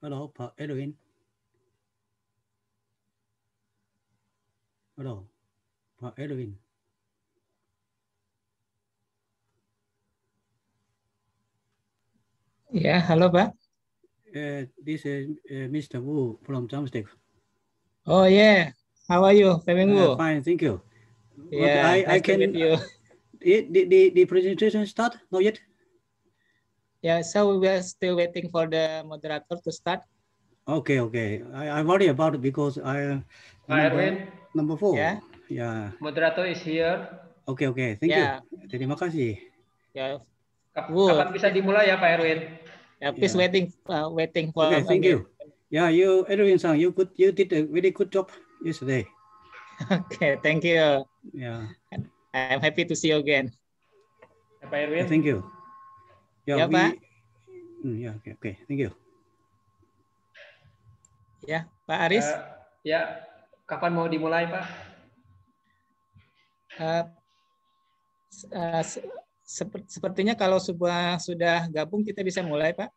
Halo, Pak Edwin. Halo, Pak Edwin. Ya, halo Pak. This is Mr. Wu from Jamstek. Oh yeah, how are you, Pak Minggu? Fine, thank you. But Yeah, I nice to can. meet you. The presentation start? Not yet. Yeah, so we are still waiting for the moderator to start. Okay. I worry about it because I number 4. Yeah. Yeah. Moderator is here. Okay. Thank you. Yeah. Terima kasih. Yeah. Kapan bisa dimulai ya Pak Erwin? Yeah, please waiting for Okay, thank you. Yeah, you Edwin-san, you did a very good job yesterday. Okay, thank you. Yeah. I'm happy to see you again. Pak Erwin. Thank you. Ya, Pak. Yeah, okay. Thank you. Ya, Pak Aris. Ya, kapan mau dimulai, Pak? Sepertinya kalau sudah gabung kita bisa mulai, Pak.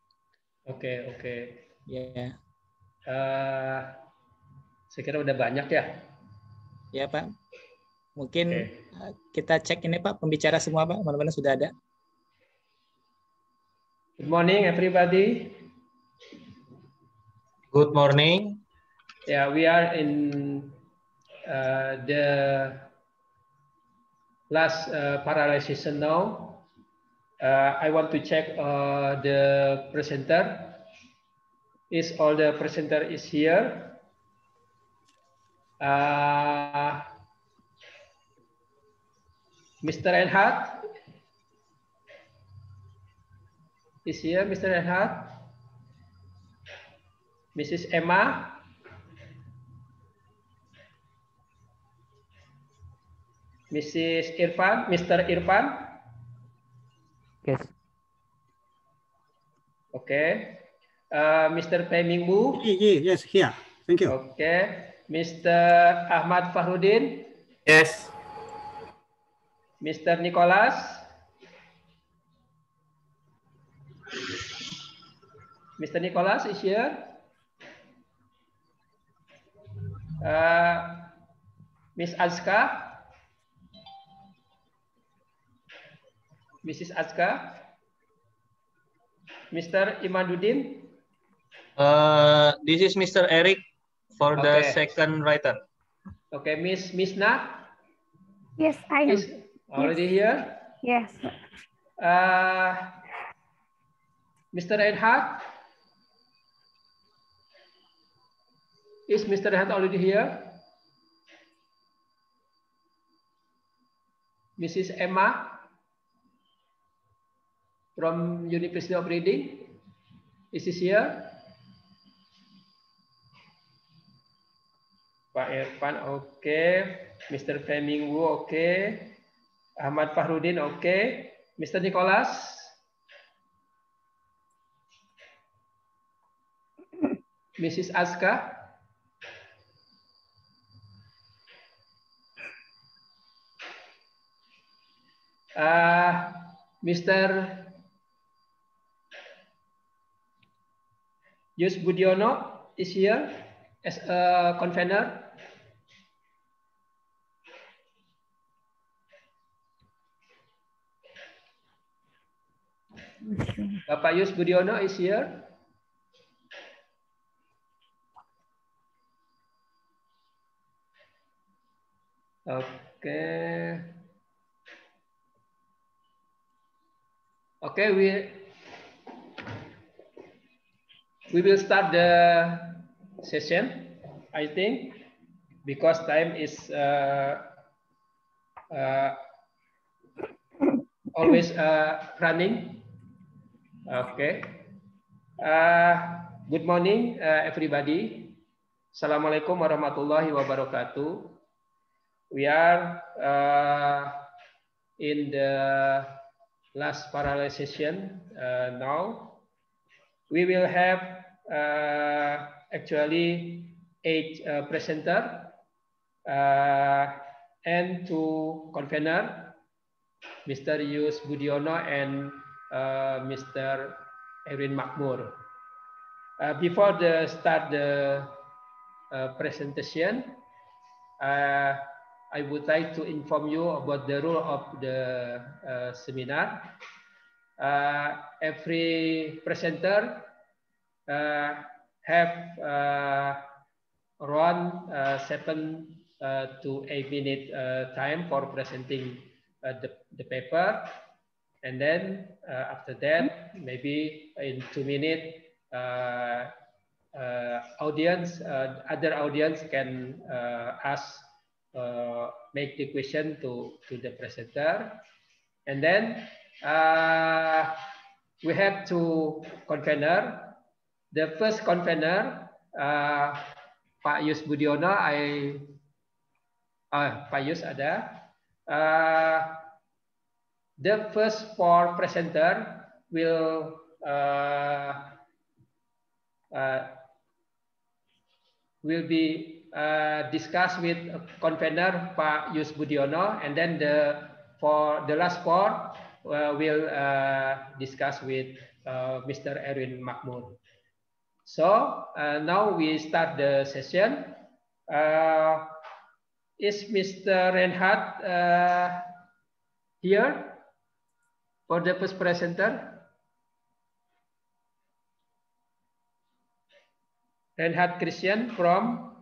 Oke. Ya. Saya kira udah banyak ya. Ya, Pak. Mungkin kita cek ini, Pak, pembicara semua, Pak. Mana-mana sudah ada. Good morning, everybody. Good morning. Yeah, we are in the last parallel session now. I want to check the presenter. Is all the presenter is here? Mr. Reinhardt is here. Mr. Reinhardt, Mrs. Emma, Mrs. Irfan, Mr. Irfan. Yes. Okay. Mr. Pemingbu. Yes, here. Thank you. Okay. Mr. Ahmad Fahrudin. Yes. Mr. Nicholas. Mr. Nicholas is here. Miss Azka. Mrs. Azka. Mr. Imaduddin. This is Mr. Eric for the second writer. Okay, Miss Misna. Yes, I am. Is already here? Yes. Mr. Reinhardt. Is Mr. Reinhardt already here? Mrs. Emma from University of Reading. Is this here? Pak Irfan, okay. Mr. Flemingwu, okay. Ahmad Fahrudin, okay. Mr. Nicholas. Mrs. Azka. Mr. Yus Budiono is here as a convener. Bapak Yus Budiono is here. Okay. Okay, we will start the session, I think, because time is always running. Okay. Good morning, everybody. Assalamualaikum warahmatullahi wabarakatuh. We are in the last parallel session now. We will have actually 8 presenter and 2 convener, Mr. Yus Budiono and Mr. Erwin Makmur. Before the start the presentation, I would like to inform you about the rule of the seminar. Every presenter have around 7 to 8 minute time for presenting the paper, and then after that maybe in 2 minutes other audience can ask make the question to the presenter, and then we have two convener. The first convener, Pak Yus Budiono, Pak Yus ada. The first four presenter will be discussed with convener Pak Yus Budiono, and then for the last four will discuss with Mr. Erwin Mahmud. So now we start the session. Is Mr. Reinhardt here for the first presenter? Reinhardt Christian from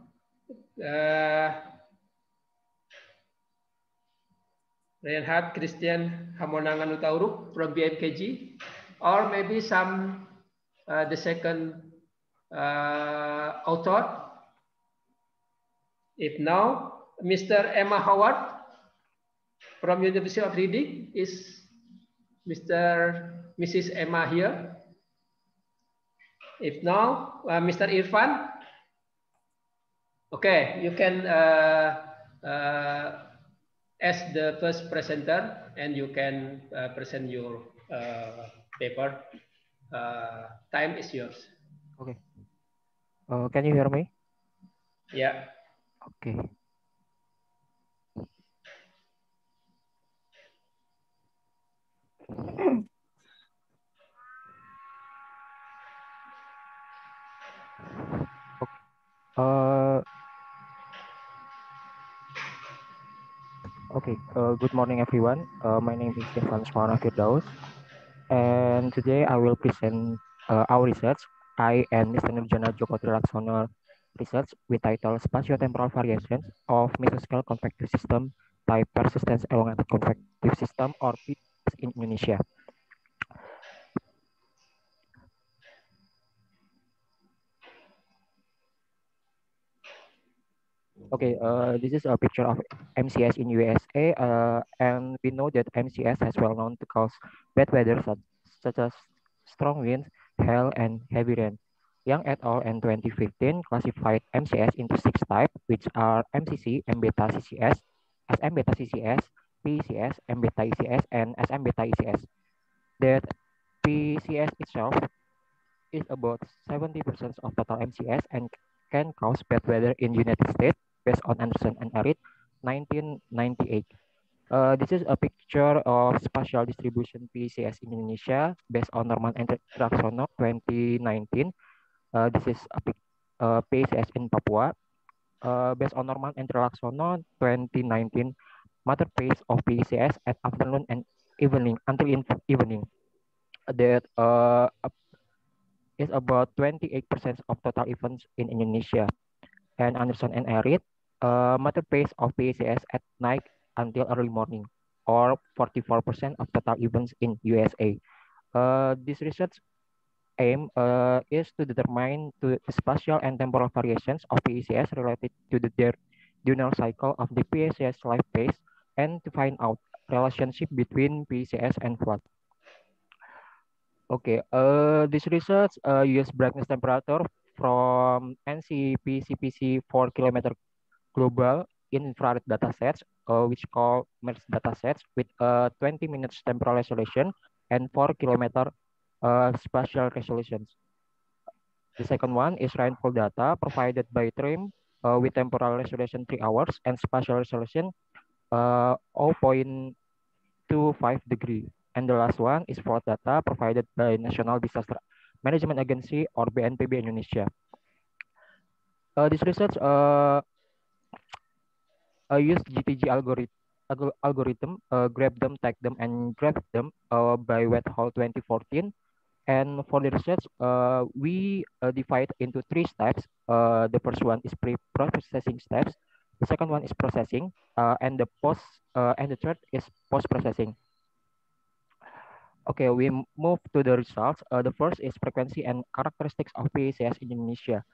Reinhardt Christian Hamonangan Utauruk from BMKG, or maybe some the second author. If now, Mr. Emma Howard from University of Reading, is Mrs. Emma here? If now, Mr. Irfan, okay, you can ask the first presenter and you can present your paper. Time is yours. Okay. Can you hear me? Yeah. Okay. Okay. Good morning, everyone. My name is Irfan Suara Firdaus, and today I will present our research. I and Mr. Nurjana Joko Trilaksono research with title Spatial Temporal Variations of Mesoscale Convective System by Persistence Elongated Convective System, or PES, in Indonesia. Okay, this is a picture of MCS in USA, and we know that MCS has well known to cause bad weather such as strong winds, hail, and heavy rain. Young et al. In 2015 classified MCS into 6 types, which are MCC, M beta CCS, SM beta CCS, PCS, M beta ECS, and SM beta ECS. That PCS itself is about 70% of total MCS and can cause bad weather in United States, based on Anderson and Arid, 1998. This is a picture of spatial distribution PCS in Indonesia based on Norman and Raksono 2019. This is a PCS in Papua based on Norman and Raksono 2019. Matter pace of PCS at afternoon and evening until evening. That is about 28% of total events in Indonesia. And Anderson and Arid, matter pace of PCS at night until early morning, or 44% of total events in USA. This research aim is to determine the spatial and temporal variations of PCS related to the diurnal cycle of the PCS life phase, and to find out relationship between PCS and flood. Okay, this research use brightness temperature from NCP-CPC 4 km global infrared datasets, which called MERS datasets, with 20 minutes temporal resolution and 4 km spatial resolutions. The second one is rainfall data provided by TRIM with temporal resolution 3 hours and spatial resolution 0.25 degree. And the last one is flood data provided by National Disaster Management Agency or BNPB Indonesia. This research use GTG algorithm, grab them, tag them, and grab them by Whitehall 2014. And for the research, we divide into 3 steps. The first one is pre-processing steps. The second one is processing, and the third is post-processing. Okay, we move to the results. The first is frequency and characteristics of PACS in Indonesia.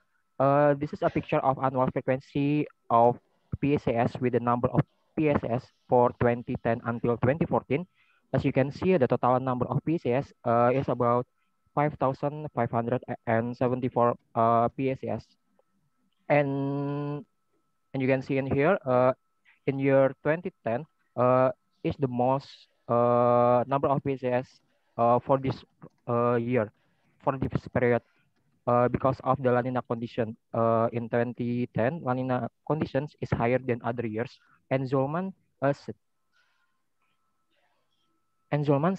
This is a picture of annual frequency of PACS with the number of PSS for 2010 until 2014. As you can see, the total number of PCS is about 5,574 PSS. And you can see in here, in year 2010, is the most number of PCS for this year, for this period. Because of the La Nina condition. In 2010, La Nina conditions is higher than other years. And Zolman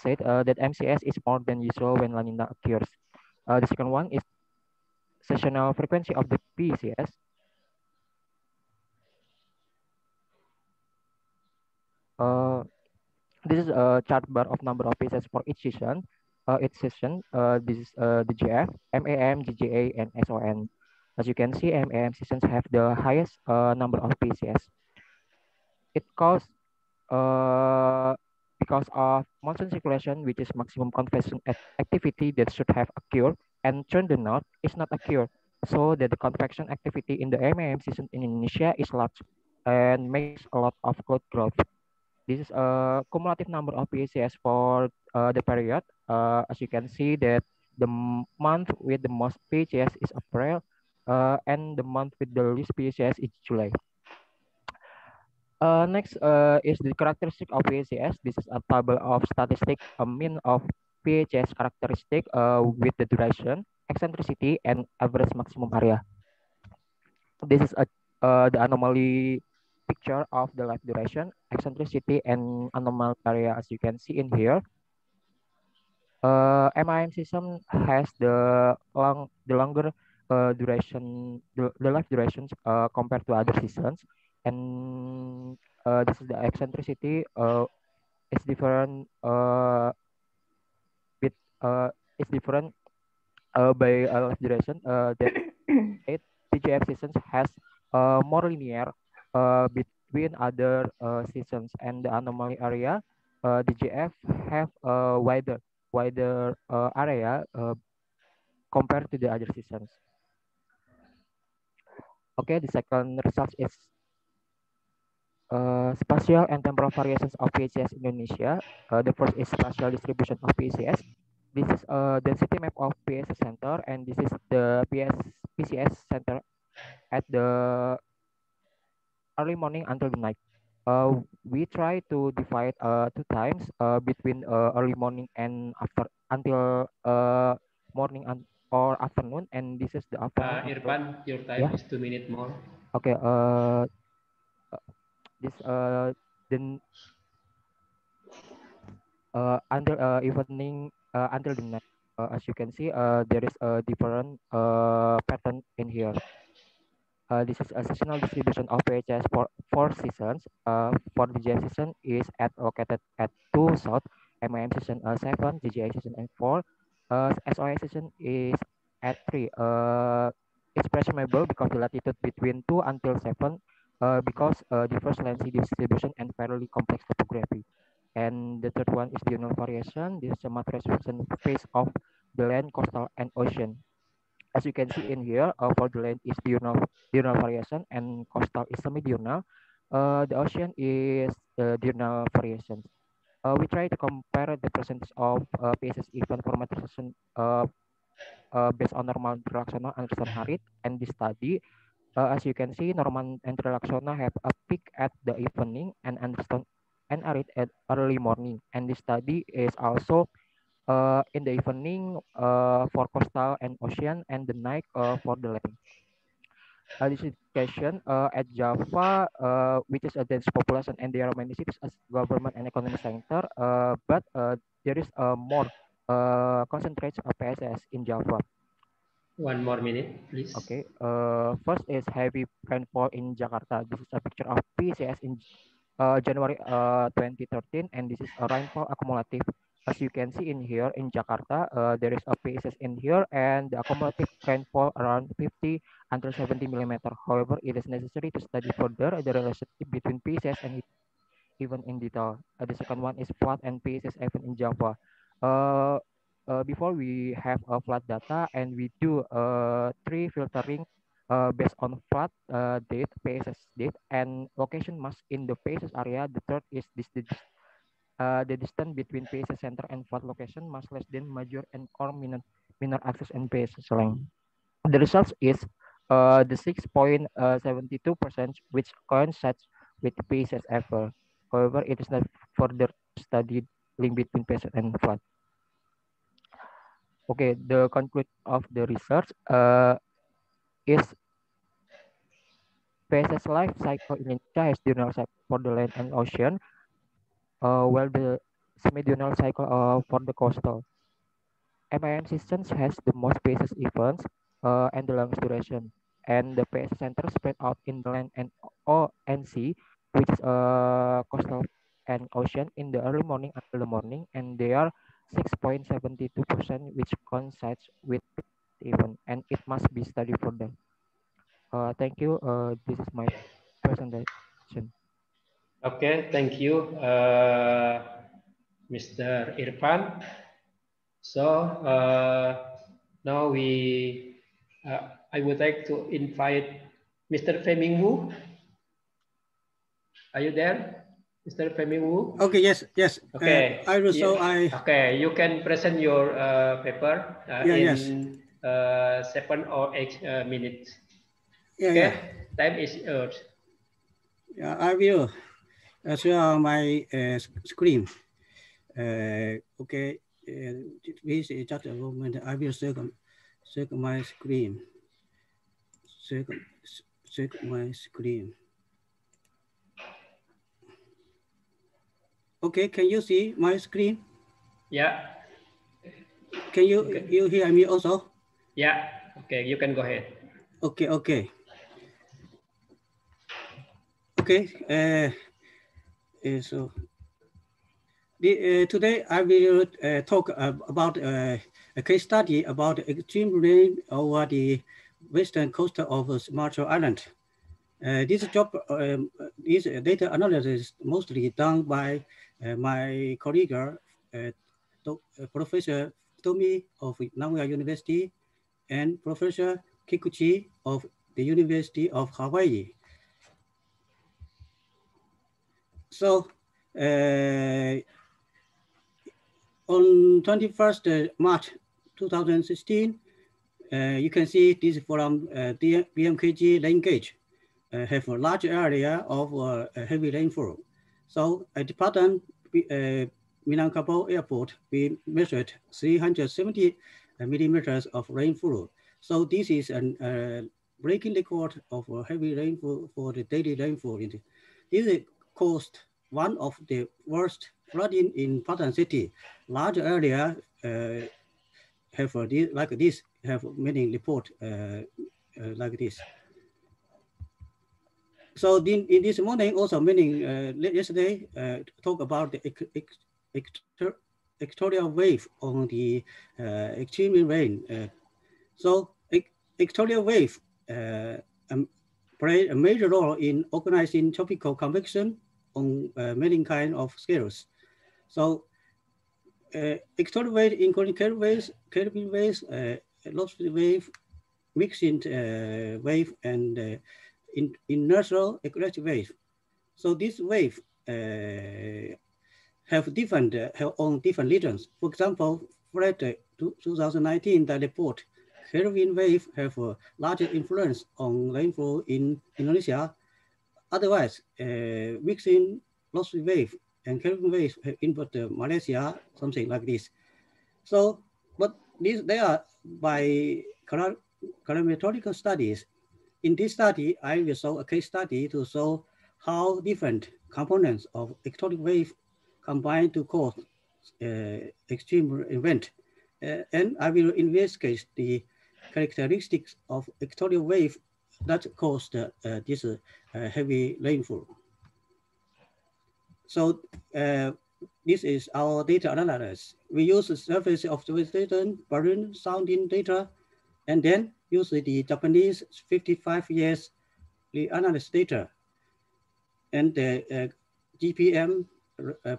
said that MCS is more than usual when La Nina occurs. The second one is seasonal frequency of the PCS. This is a chart bar of number of PCS for each season. This is the GF, MAM, GGA, and SON. As you can see, MAM seasons have the highest number of PCS. It causes because of monsoon circulation, which is maximum convection activity that should have occurred, and turned out is not occurred. So that the convection activity in the MAM season in Indonesia is large and makes a lot of cloud growth. This is a cumulative number of PCS for the period. As you can see that the month with the most PCS is April, and the month with the least PCS is July. Next is the characteristic of PHS. This is a table of statistic, a mean of PHS characteristic with the duration, eccentricity, and average maximum area. This is the anomaly picture of the life duration, eccentricity, and anomal area, as you can see in here. MIM system has the longer duration, the life durations compared to other seasons, and this is the eccentricity. It's different. With it's different by life duration. That TGF seasons has more linear between other seasons, and the anomaly area. DGF have a wider area compared to the other seasons. Okay, the second result is spatial and temporal variations of PCS in Indonesia. The first is spatial distribution of PCS. This is a density map of PCS center, and this is the PCS center at the early morning until the night. We try to divide 2 times between early morning and after until morning or afternoon, and this is the afternoon. Irfan, your time is 2 minutes more. Okay. This then until evening until the night. As you can see, there is a different pattern in here. This is a seasonal distribution of PHS for 4 seasons. For the GI season is located at 2 south, MIM season 7, GGI season 4. SOI season is at 3. It's presumable because the latitude between 2 until 7 because diverse land sea distribution and fairly complex topography. And the third one is diurnal variation. This is a maturation phase of the land, coastal, and ocean. As you can see in here, for the land is diurnal variation and coastal is semi-diurnal. The ocean is diurnal variations. We try to compare the percentage of PSS event for maturation based on normal interactional and Anderson Harit. And this study, as you can see, normal interactional have a peak at the evening and Anderson and Harit at early morning. And this study is also in the evening for coastal and ocean, and the night for the land. This education at Java, which is a dense population and there are many cities as government and economic center, but there is more concentrates of PSS in Java. 1 more minute, please. Okay. First is heavy rainfall in Jakarta. This is a picture of PCS in January 2013, and this is a rainfall accumulative. As you can see in here in Jakarta, there is a PSS in here, and the accumulative rainfall around 50 under 70 millimeter. However, it is necessary to study further the relationship between PSS and even in detail. The second one is flood and PSS event in Java. Uh, Before we have a flood data, and we do tree filtering based on flood date, PSS date, and location mass in the PSS area. The third is the distance between PSS center and flood location must less than major and or minor access and PSS length. The result is the 6.72%, which coincides with PSS ever. However, it is not further studied link between PSS and flood. Okay, the conclusion of the research is PSS life cycle in Indonesia has diurnal cycle for the land and ocean, while the semi-diurnal cycle for the coastal. MIM systems has the most PSS events and the longest duration, and the PSS center spread out in the land and sea, which is coastal and ocean in the early morning until the morning, and they are 6.72%, which coincides with the event, and it must be studied further. Thank you. This is my presentation. Okay, thank you, Mr. Irfan. So now I would like to invite Mr. Fei-Ming Wu. Are you there, Mr. Fei-Ming Wu? Okay, yes. Okay. Okay, you can present your paper in 7 or 8 minutes. Time is yours. Yeah, I will share my screen. Okay, please just a moment. I will check my screen. Check my screen. Okay, can you see my screen? Yeah. Can you hear me also? Yeah. Okay, you can go ahead. Okay. So today I will talk about a case study about extreme rain over the western coast of Sumatra Island. This data analysis is mostly done by my colleague, Professor Tomi of Nagoya University and Professor Kikuchi of the University of Hawaii. So on 21st March 2016, you can see this from BMKG rain gauge have a large area of heavy rainfall. So at the pattern Minangkabau Airport, we measured 370 millimeters of rainfall. So this is a breaking record of heavy rainfall for the daily rainfall. This caused one of the worst flooding in Patan City. Large area have like this, have many report like this. So in this morning, also meaning yesterday, talk about the equatorial wave on the extreme rain. So equatorial wave play a major role in organizing tropical convection on many kind of scales. So equatorial wave, including Kelvin waves, lobster wave, mixing wave, and inertial equatorial wave. So this wave have different on different regions. For example, for 2019, the report Kelvin wave have a larger influence on rainfall in Indonesia. Otherwise, mixing loss wave and Kelvin wave have input Malaysia, something like this. So, but they are by climatological studies. In this study, I will show a case study to show how different components of equatorial wave combine to cause extreme event. and I will investigate the characteristics of equatorial wave that caused this heavy rainfall. So this is our data analysis. We use the surface observation, balloon sounding data, and then use the Japanese 55 years reanalysis data and the GPM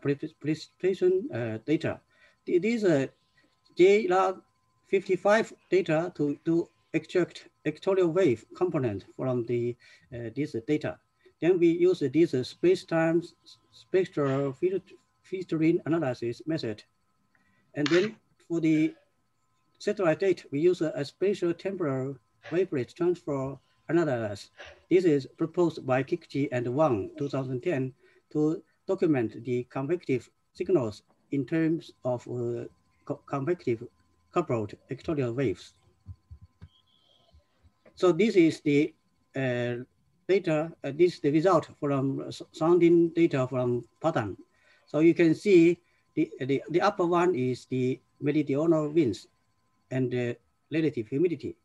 precipitation data. These JLog 55 data to extract equatorial wave component from the this data. Then we use this space-time spectral filtering analysis method. And then for the satellite data, we use a spatial temporal wavelet transfer analysis. This is proposed by Kikuchi and Wang 2010 to document the convective signals in terms of convective coupled equatorial waves. So this is the data, this is the result from sounding data from Padang. So you can see the upper one is the meridional winds and the relative humidity.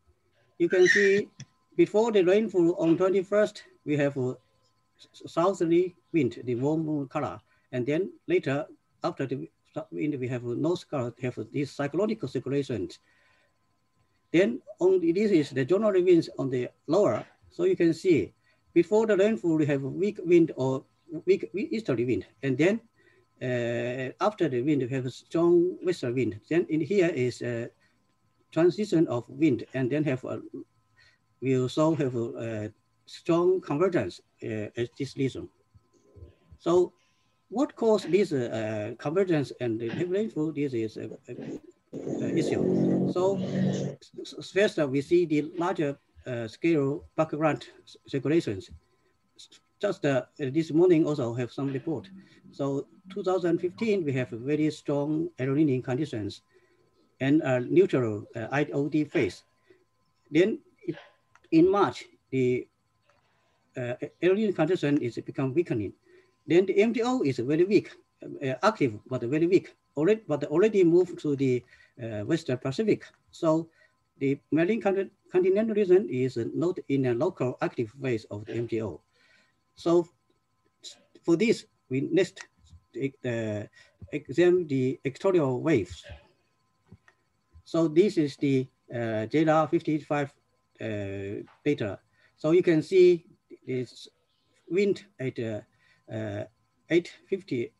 You can see before the rainfall on 21st, we have a southerly wind, the warm color. And then later, after the wind, we have a north color, have these cyclonic circulations. Then this is the general winds on the lower. So you can see before the rainfall, we have a weak wind or weak easterly wind. And then after the wind, we have a strong westerly wind. Then in here is a transition of wind, and then we also have a strong convergence at this region. So what caused this convergence and the heavy rainfall? This is issue. So first we see the larger scale background circulations. Just this morning also have some report. So 2015, we have very strong El Niño conditions and neutral IOD phase. Then in March, the El Niño condition is become weakening. Then the MTO is very weak, active, but very weak, already moved to the Western Pacific. So the marine continental region is not in a local active phase of the MTO. So for this, we next examine the equatorial waves. So this is the JLR 55 data. So you can see this wind at 850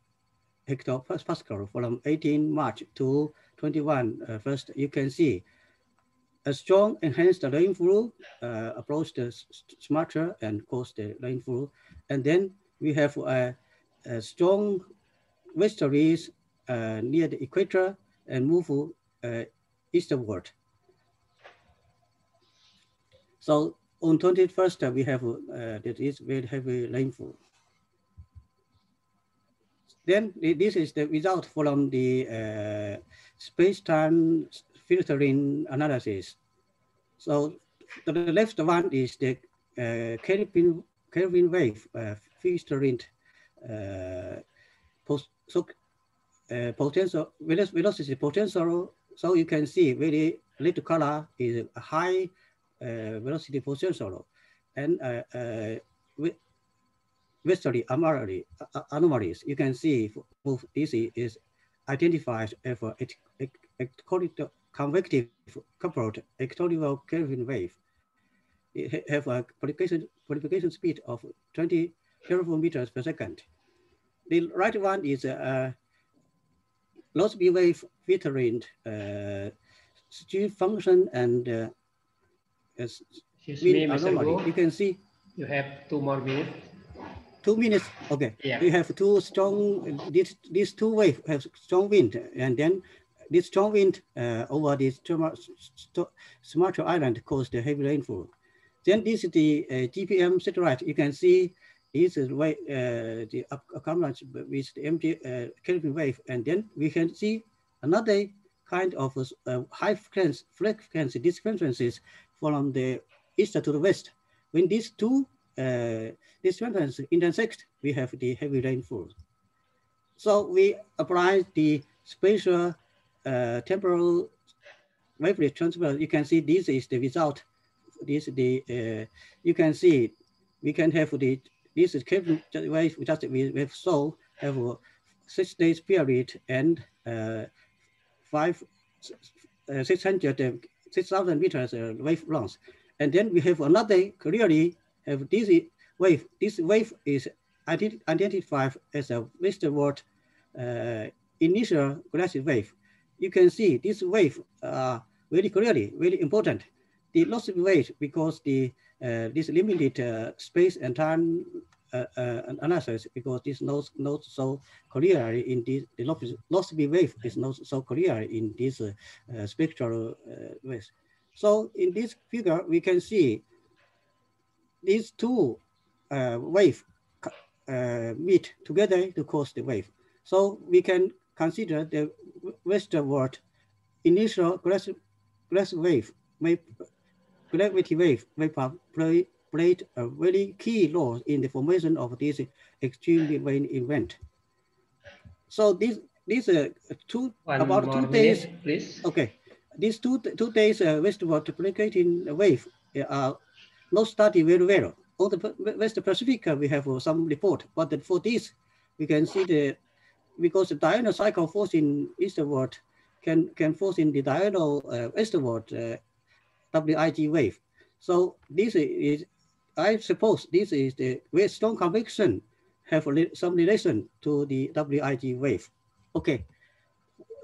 hectopascal from 18 March to 21 first. You can see a strong enhanced rainfall approached the Sumatra and caused the rainfall. And then we have a strong westerlies near the equator and move eastward. So on 21st, we have that is very heavy rainfall. Then this is the result from the space-time filtering analysis. So the left one is the Kelvin wave filtering potential velocity potential. So you can see very red color is a high velocity potential, and westerly anomalies. You can see both this is identified as convective coupled equatorial Kelvin wave. It have a propagation speed of 20 kilometers per second. The right one is Rossby wave filtering stream function and wind anomaly. You can see. You have 2 more minutes. 2 minutes. Okay. Yeah. We have two strong. These two waves have strong wind, and then this strong wind over this Sumatra Island caused the heavy rainfall. Then this is the GPM satellite. You can see this is why the accumulation with the empty Kelvin wave, and then we can see another kind of high frequency discrepancies from the east to the west. When these two discrepancies intersect, we have the heavy rainfall. So we apply the spatial temporal wavelet transfer, you can see this is the result. This is the you can see we can have the this is wave just we have so have a 6 days period and 6,000 meters wave length, and then we have another clearly have this wave. This wave is identified as a westward initial glacial wave. You can see this wave very clearly, very important. The loss of wave because the this limited space and time analysis, because this not so clear in this the loss of wave is not so clear in this spectral waves. So in this figure we can see these two waves meet together to cause the wave. So we can consider the westward initial glass wave, gravity wave played a very key role in the formation of this extreme rain event. So these about 2 days, please. Okay, these two days westward replicating wave are not studied very well. On the West Pacific, we have some report, but for this, we can see because the diurnal cycle force in eastward can force in the diurnal westward WIG wave. So this is, I suppose, this is the very strong conviction have some relation to the WIG wave. Okay,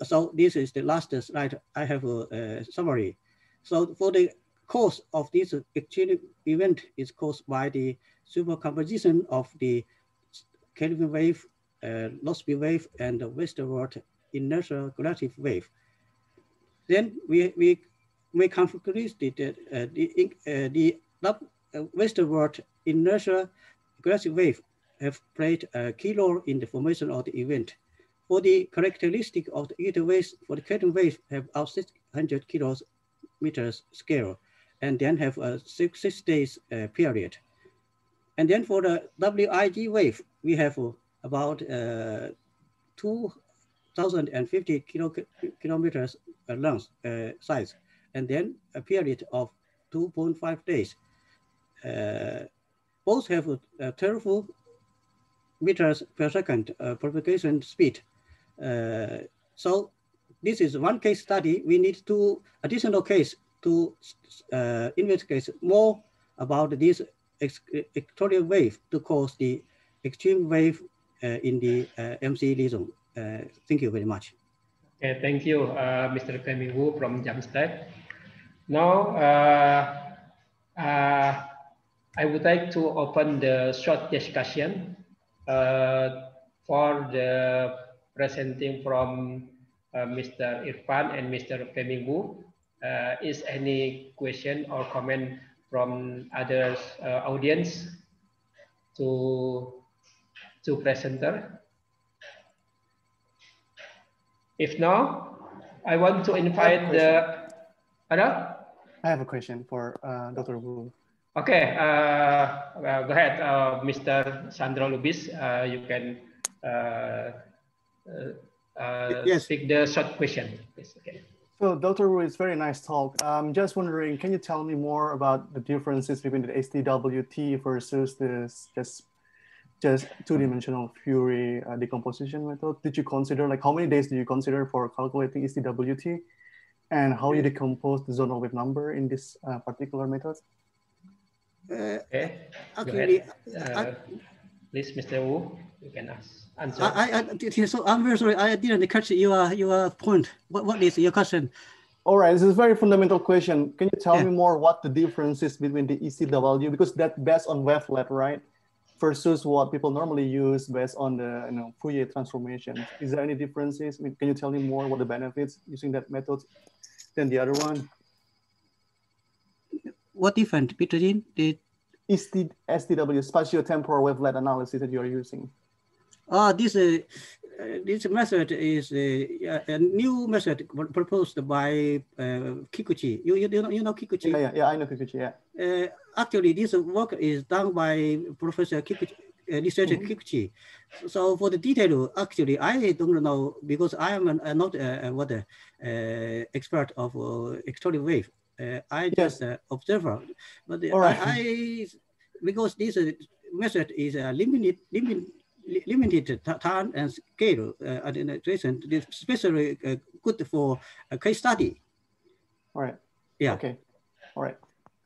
so this is the last slide. I have a summary. So for the cause of this extreme event is caused by the supercomposition of the Kelvin wave, Rossby wave, and the westward inertial galactic wave. Then we conclude that the westward inertial galactic wave have played a key role in the formation of the event. For the characteristic of the ether waves, for the Kelvin wave have out 600 kilometers scale, and then have a 6 days period. And then for the WIG wave, we have about 2,050 kilometers length size, and then a period of 2.5 days. Both have 12 meters per second propagation speed. So this is one case study. We need 2 additional cases to investigate more about this equatorial wave to cause the extreme wave in the MC region. Thank you very much. Okay, thank you, Mr. Fleming Wu from Jamstad. Now, I would like to open the short discussion for the presenting from Mr. Irfan and Mr. Fleming Wu. Is any question or comment from others audience to presenter? If not, I want to invite the other. I have a question for Dr. Wu. Okay, go ahead, Mr. Sandro Lubis. You can yes. speak the short question. Yes, okay. So, Dr. Wu, it's very nice talk. I'm just wondering, can you tell me more about the differences between the STWT versus this just two-dimensional Fourier decomposition method? Did you consider, like, how many days do you consider for calculating STWT, and how you decompose the zonal wave number in this particular method? Okay, actually, please, Mr. Wu, you can answer. So I'm very sorry, I didn't catch your point. What is your question? All right, this is a very fundamental question. Can you tell me more what the difference is between the ECW, because that's based on wavelet, right? Versus what people normally use based on the Fourier transformation. Is there any differences? I mean, can you tell me more what the benefits using that method than the other one? What difference between the STW, spatial temporal wavelet analysis, that you are using? This method is a new method proposed by Kikuchi. You know Kikuchi? Yeah, I know Kikuchi. Yeah. Actually, this work is done by Professor research Kikuchi. So for the detail, actually, I don't know because I am not expert of Equatorial Wave. I just observer, but because this method is limited time and scale administration, it's especially good for a case study. All right. Yeah. Okay. All right.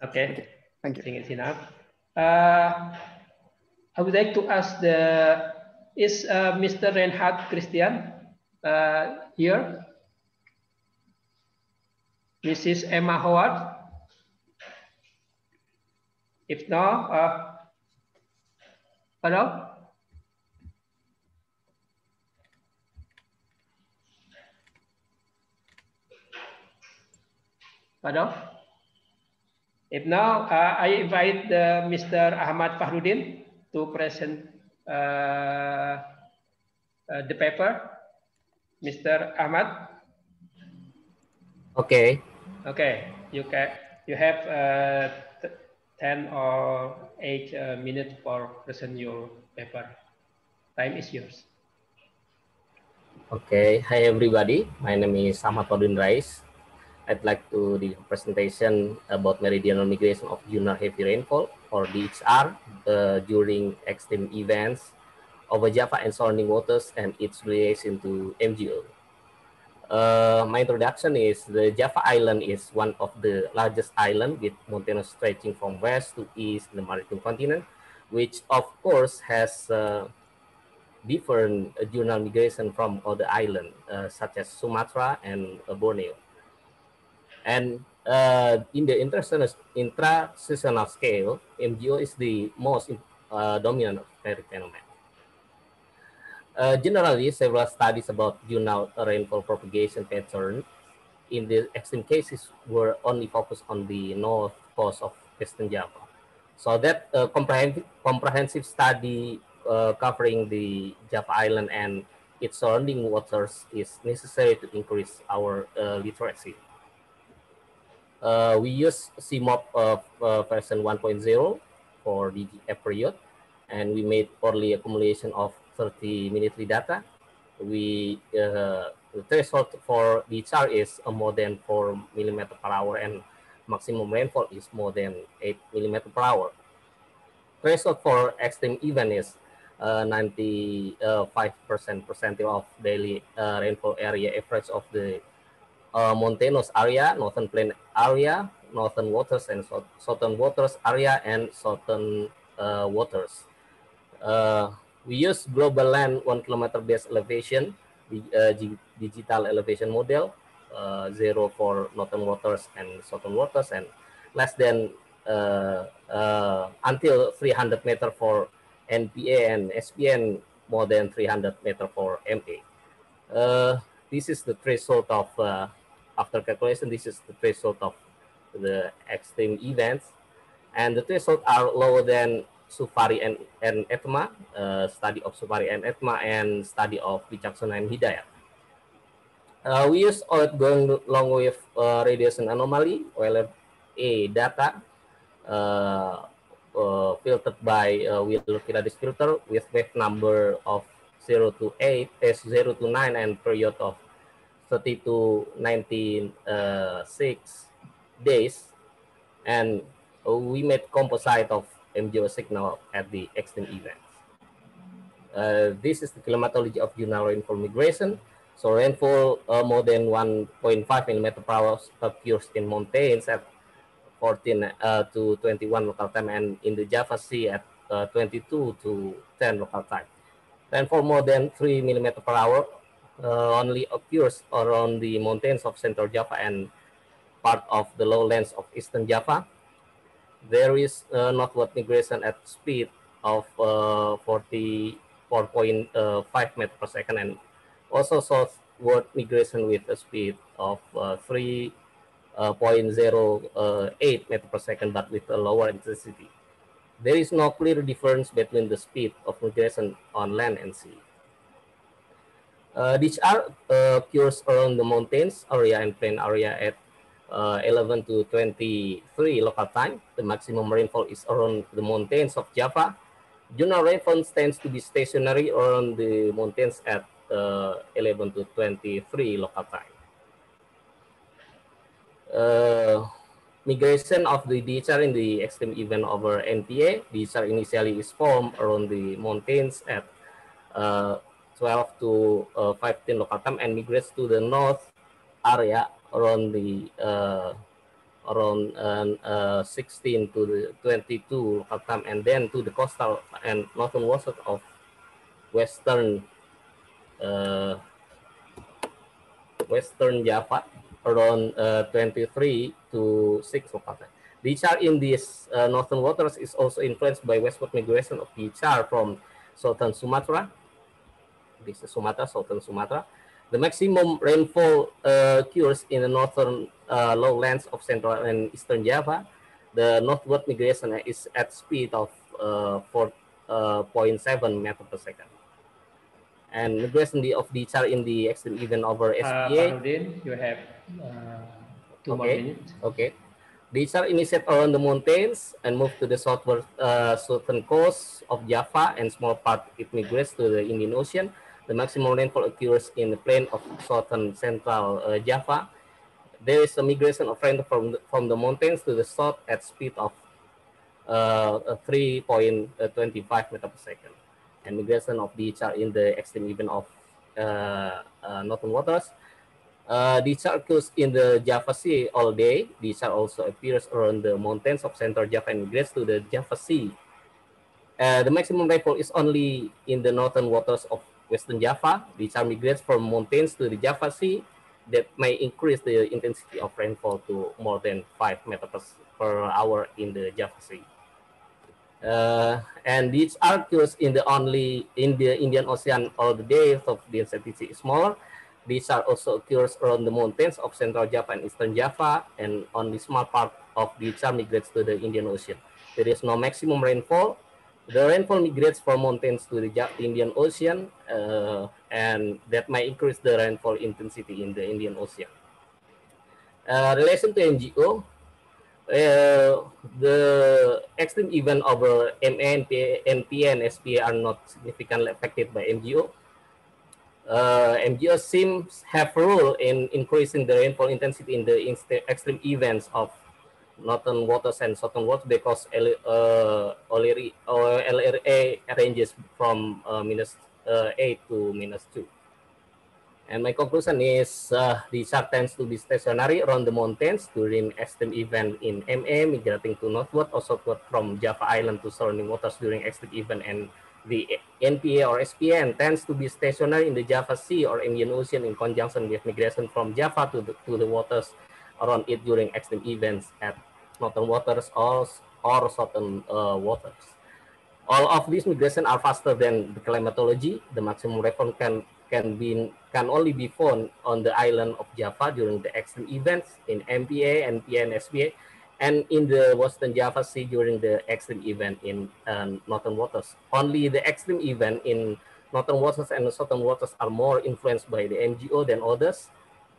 Okay. Thank you. I think it's enough. I would like to ask is Mr. Reinhard Christian here? Mrs. Emma Howard? If no, hello? Hello? If no, I invite Mr. Ahmad Fahrudin to present the paper. Mr. Ahmad? Okay. Okay, you have 10 or 8 minutes for present your paper. Time is yours. Okay. Hi everybody. My name is Ahmad Fahrudin Rais. I'd like to do a presentation about meridional migration of lunar heavy rainfall or DHR during extreme events over Java and surrounding waters and its relation to MGO. My introduction is the Java Island is one of the largest islands with mountains stretching from west to east in the maritime continent, which of course has different diurnal migration from other islands such as Sumatra and Borneo. And in the intra-seasonal scale, MGO is the most dominant phenomenon. Generally, several studies about diurnal rainfall propagation pattern in the extreme cases were only focused on the north coast of Western Java. So that comprehensive study covering the Java Island and its surrounding waters is necessary to increase our literacy. We use CMOP version 1.0 for the period, and we made early accumulation of 30 minutely data. The threshold for the chart is more than 4 millimeter per hour, and maximum rainfall is more than 8 millimeter per hour. Threshold for extreme event is 95% of daily rainfall area average of the mountainous area, northern plain area, northern waters, and southern waters area, and southern waters. We use global land 1 kilometer base elevation, digital elevation model, 0 for northern waters and southern waters, and less than until 300 meter for NPA and SPN, more than 300 meter for MA. This is the threshold of, after calculation, this is the threshold of the extreme events. And the thresholds are lower than Sufari and ETMA, study of Sufari and ETMA, and study of Wicaksana and Hidayat. We use outgoing long wave radiation anomaly, OLRA data, filtered by Wheeler-Philadis filter with wave number of 0 to 8, 0 to 9, and period of 30 to 96 days. And we made composite of MGO signal at the extreme events. This is the climatology of diurnal rainfall migration. So rainfall more than 1.5 millimeter per hour occurs in mountains at 14 to 21 local time, and in the Java Sea at 22 to 10 local time. Rainfall more than 3 millimeter per hour only occurs around the mountains of Central Java and part of the lowlands of Eastern Java. There is northward migration at speed of 44.5 meters per second, and also southward migration with a speed of 3.08 meters per second, but with a lower intensity. There is no clear difference between the speed of migration on land and sea. These are occurs around the mountains area and plain area at 11 to 23 local time. The maximum rainfall is around the mountains of Java General rainfall tends to be stationary around the mountains at 11 to 23 local time. Migration of the DHR in the extreme event over NPA. DHR initially is formed around the mountains at 12 to 15 local time and migrates to the north area around the 16 to the 22 local time, and then to the coastal and northern waters of western Java around 23 to 6 local time. DHR in these northern waters is also influenced by westward migration of DHR from southern Sumatra. This is Sumatra, southern Sumatra. The maximum rainfall occurs in the northern lowlands of central and eastern Java. The northward migration is at speed of 4.7 meters per second. And migration of DHR in the extreme event over SPA. Farudin, you have 2 more minutes. Okay. DHR initiate around the mountains and move to the southward southern coast of Java, and small part it migrates to the Indian Ocean. The maximum rainfall occurs in the plain of southern central Java. There is a migration of rain from the mountains to the south at speed of 3.25 meters per second. And migration of DHR in the extreme event of northern waters. DHR occurs in the Java Sea all day. DHR also appears around the mountains of central Java and migrates to the Java Sea. The maximum rainfall is only in the northern waters of western Java. DHR migrates from mountains to the Java Sea. That may increase the intensity of rainfall to more than 5 meters per hour in the Java Sea. And these occurs in the Indian Ocean all the day, so the intensity is smaller. These are also occurs around the mountains of central Java and eastern Java, and only small part of these migrates to the Indian Ocean. There is no maximum rainfall. The rainfall migrates from mountains to the Indian Ocean, and that might increase the rainfall intensity in the Indian Ocean. Relation to MGO, the extreme event over MA, NPA, and SPA are not significantly affected by MGO. MGO seems have a role in increasing the rainfall intensity in the extreme events of northern waters and southern waters, because LRA ranges from -8 to -2. And my conclusion is DHR tends to be stationary around the mountains during extreme event in MA, migrating to northward or southward from Java Island to surrounding waters during extreme event, and the NPA or SPN tends to be stationary in the Java Sea or Indian Ocean in conjunction with migration from Java to the waters around it during extreme events at northern waters or southern waters. All of these migration are faster than the climatology. The maximum rainfall can only be found on the island of Java during the extreme events in MPA, NPA, and SPA, and in the Western Java Sea during the extreme event in northern waters. Only the extreme event in northern waters and southern waters are more influenced by the MGO than others,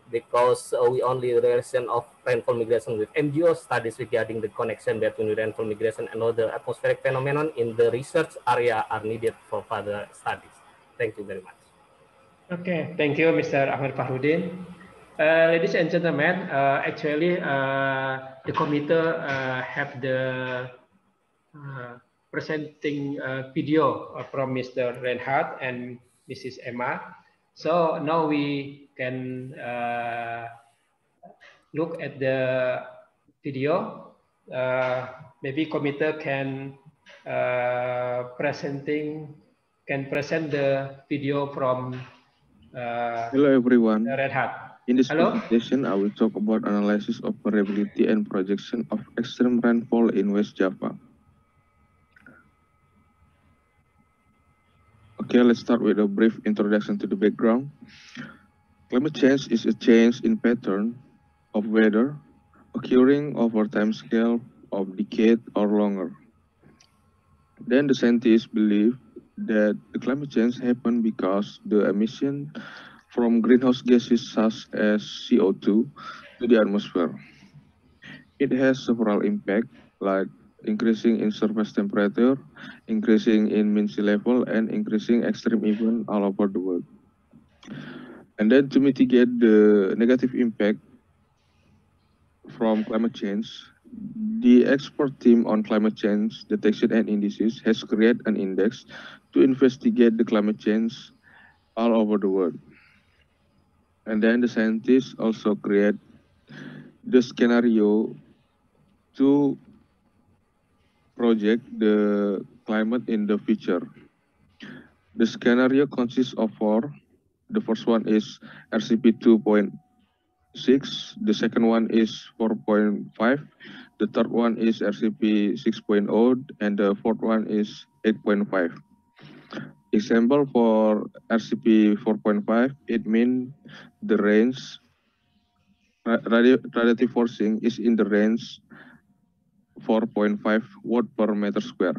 because we only relation of rainfall migration with MGO. Studies regarding the connection between rainfall migration and other atmospheric phenomenon in the research area are needed for further studies. Thank you very much. Okay, thank you, Mr. Ahmad Farudin. Ladies and gentlemen, actually, the committee have the presenting video from Mr. Reinhardt and Mrs. Emma. So now we can look at the video. Maybe committee can present the video from Hello everyone. Reinhardt. In this presentation, I will talk about analysis of variability and projection of extreme rainfall in West Java. Okay, let's start with a brief introduction to the background. Climate change is a change in pattern of weather occurring over time scale of decade or longer. Then the scientists believe that the climate change happened because the emission from greenhouse gases such as CO2 to the atmosphere. It has several impacts like increasing in surface temperature, increasing in mean sea level, and increasing extreme event all over the world. And then to mitigate the negative impact from climate change, the expert team on climate change detection and indices has created an index to investigate the climate change all over the world. And then the scientists also create the scenario to project the climate in the future. The scenario consists of four. The first one is RCP 2.6, the second one is 4.5, the third one is RCP 6.0, and the fourth one is 8.5. Example for RCP 4.5, it means the range, radiative forcing is in the range 4.5 watt per meter square.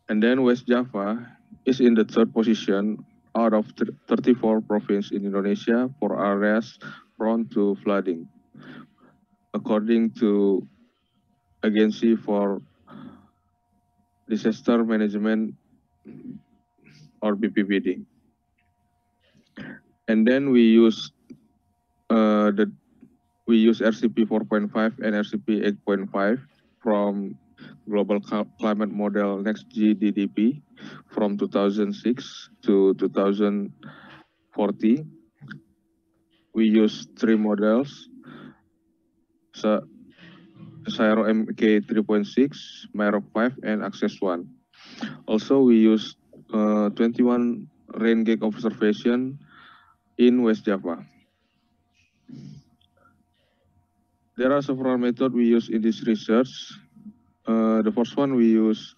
And then West Java is in the third position out of 34 provinces in Indonesia for areas prone to flooding, according to Agency for Disaster Management or BPPD. And then we use RCP 4.5 and RCP 8.5 from Global Climate Model Next GDDP from 2006 to 2040. We use three models, Cyro MK 3.6, Myroc 5, and Access 1. Also, we use 21 rain gauge observation in West Java. There are several methods we use in this research. The first one we use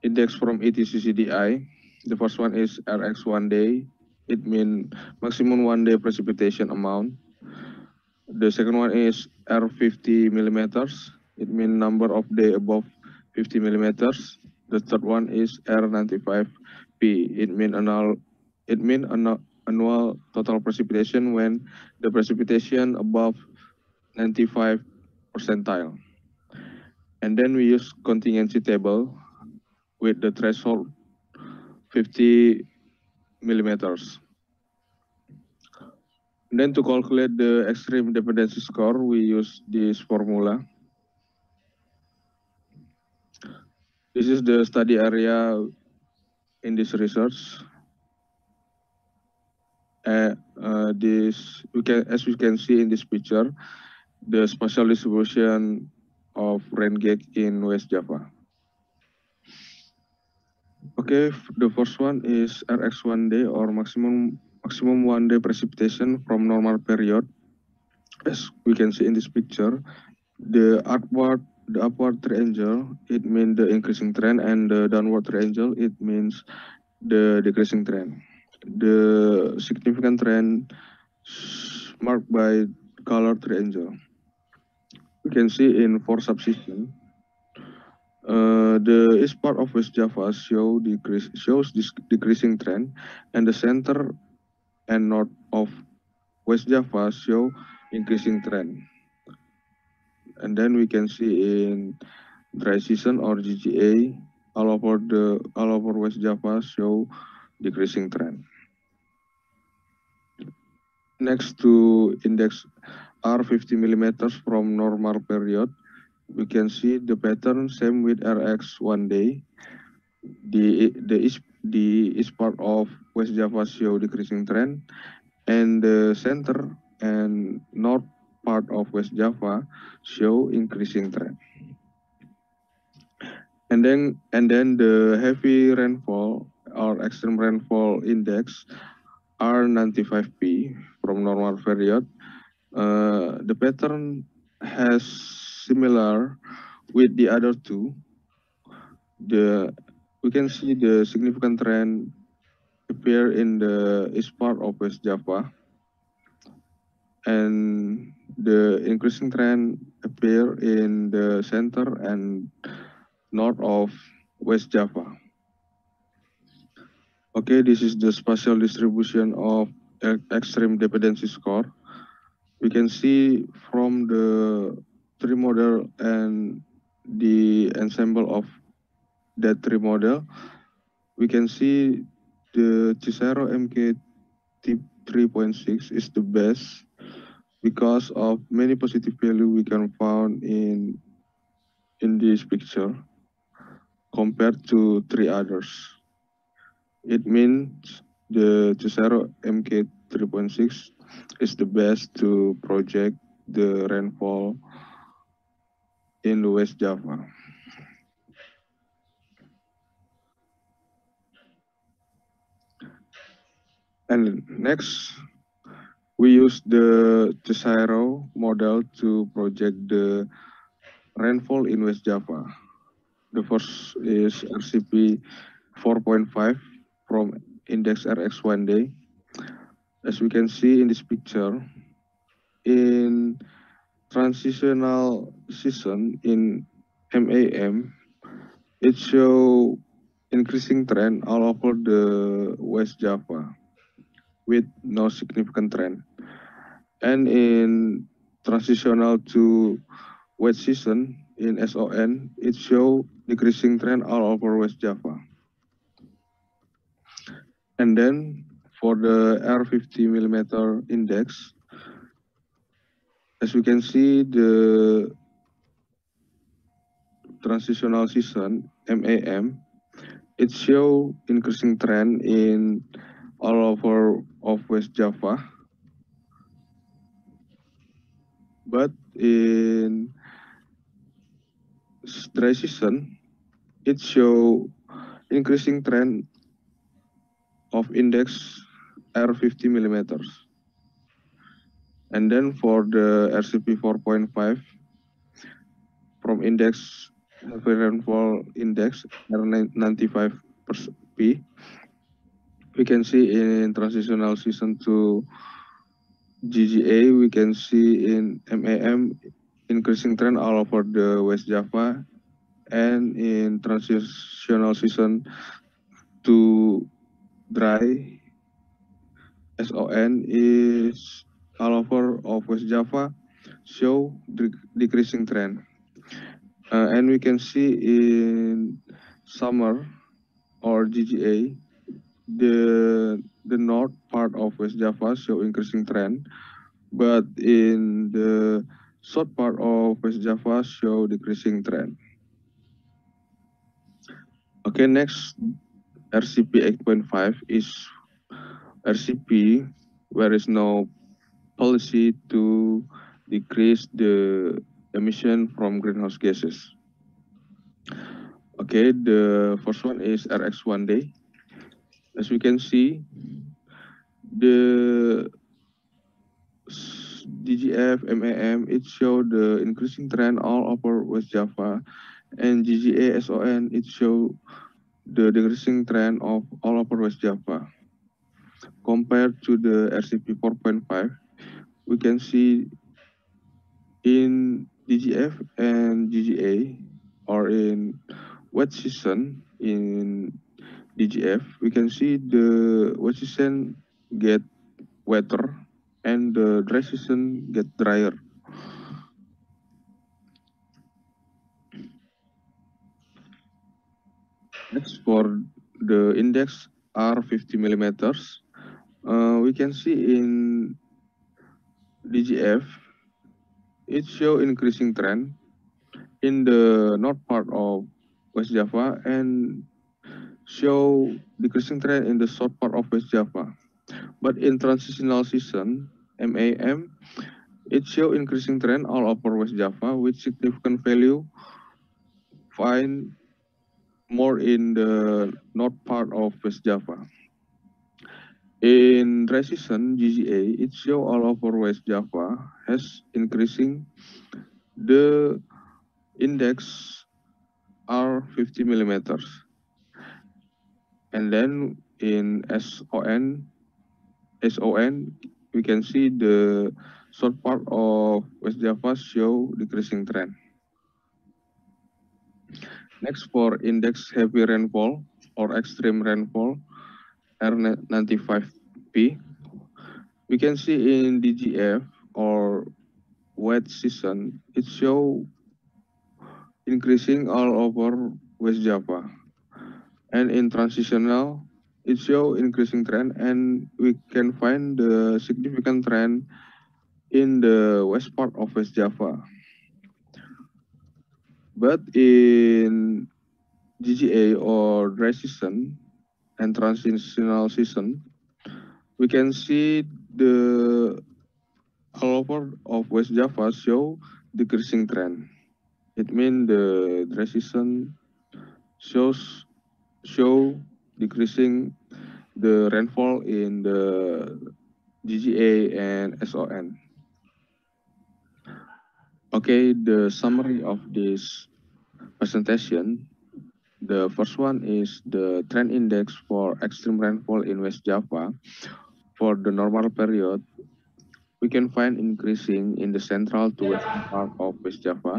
index from ETCCDI. The first one is RX 1 day. It means maximum 1 day precipitation amount. The second one is R50 millimeters. It means number of day above 50 millimeters. The third one is R95P. It means annual total precipitation when the precipitation above 95 percentile. And then we use contingency table with the threshold 50 millimeters. And then to calculate the extreme dependency score, we use this formula. This is the study area in this research. As we can see in this picture, the spatial distribution of rain gauge in West Java. Okay, the first one is RX 1 day or maximum 1 day precipitation from normal period. As we can see in this picture, the upward triangle, it means the increasing trend, and the downward triangle, it means the decreasing trend. The significant trend marked by color triangle. We can see in 4 subsections. The east part of West Java shows this decreasing trend, and the center and north of West Java show increasing trend. And then we can see in dry season or GGA, all over West Java show decreasing trend. Next to index R50 millimeters from normal period, we can see the pattern same with RX 1 day. The east part of West Java show decreasing trend, and the center and north part of West Java show increasing trend. And then the heavy rainfall or extreme rainfall index R95P from normal period. The pattern has similar with the other two. We can see the significant trend appear in the east part of West Java, and the increasing trend appear in the center and north of West Java. Okay, this is the spatial distribution of extreme dependency score. We can see from the 3 model and the ensemble of that tree model, we can see the Cicero MK tip 3.6 is the best because of many positive value we can found in this picture compared to three others. It means the Cicero MK 3.6 is the best to project the rainfall in West Java. And next, we use the Cicero model to project the rainfall in West Java. The first is RCP 4.5 from index RX1 day. As we can see in this picture, in transitional season in MAM, it show increasing trend all over the West Java with no significant trend. And in transitional to wet season in SON, it show decreasing trend all over West Java. And then for the R50 millimeter index, as we can see, the transitional season MAM, it show increasing trend in all over of West Java. But in dry season, it show increasing trend of index R50 millimeters. And then for the RCP 4.5 from index heavy rainfall index R95P, we can see in transitional season to GGA, we can see in MAM increasing trend all over the West Java, and in transitional season to dry SON is all over of West Java show decreasing trend. And we can see in summer or GGA, the north part of West Java show increasing trend, but in the south part of West Java show decreasing trend. Okay, next RCP 8.5 is RCP where is no policy to decrease the emission from greenhouse gases. Okay, the first one is RX1 day. As we can see, the DGF, MAM, it showed the increasing trend all over West Java, and GGA, SON, it showed the decreasing trend of all over West Java. Compared to the RCP 4.5, we can see in DGF and GGA, or in wet season in DGF, we can see the wet season get wetter and the dry season get drier. Next, for the index R50 millimeters, we can see in DGF, it show increasing trend in the north part of West Java and show decreasing trend in the south part of West Java. But in transitional season, MAM, it show increasing trend all over West Java with significant value find more in the north part of West Java. In dry season, GGA, it show all over West Java has increasing the index R50 millimeters. And then in SON, we can see the south part of West Java show decreasing trend. Next, for index heavy rainfall or extreme rainfall, R95P, we can see in DGF or wet season, it show increasing all over West Java. And in transitional, it shows increasing trend, and we can find the significant trend in the west part of West Java. But in GGA or dry season and transitional season, we can see the all over of West Java show decreasing trend. It means the dry season show decreasing the rainfall in the GGA and SON. Okay, the summary of this presentation. The first one is the trend index for extreme rainfall in West Java. For the normal period, we can find increasing in the central to west part of West Java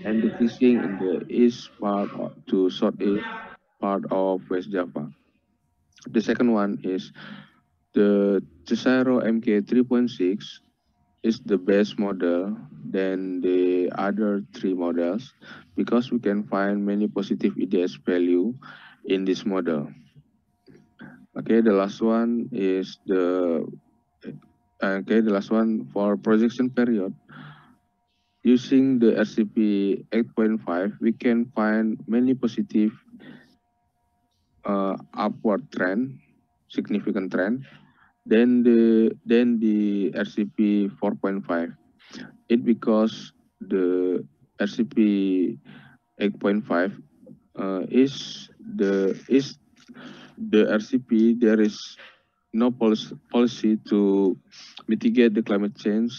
and decreasing in the east part to southeast part of West Java. The second one is the Cesaro MK 3.6 is the best model than the other three models because we can find many positive EDS value in this model. Okay, the last one is the last one for projection period. Using the RCP 8.5, we can find many positive upward trend, significant trend. Then the RCP 4.5. It because the RCP 8.5 is the RCP. There is no policy to mitigate the climate change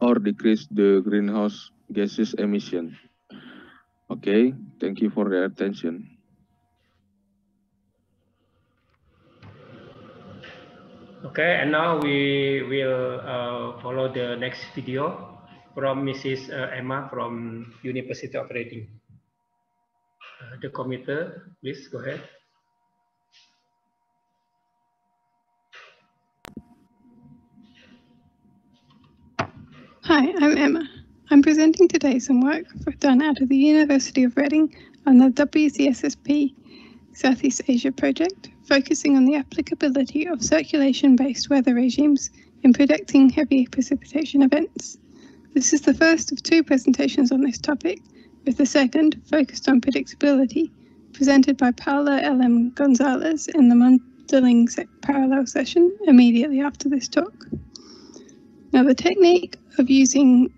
or decrease the greenhouse gases emission. Okay, thank you for your attention. Okay, and now we will follow the next video from Mrs. Emma from University of Reading. The computer, please go ahead. Hi, I'm Emma. I'm presenting today some work done out of the University of Reading on the WCSSP Southeast Asia project, focusing on the applicability of circulation-based weather regimes in predicting heavy precipitation events. This is the first of two presentations on this topic, with the second, focused on predictability, presented by Paula L.M. Gonzalez in the modeling parallel session immediately after this talk. Now, the technique of using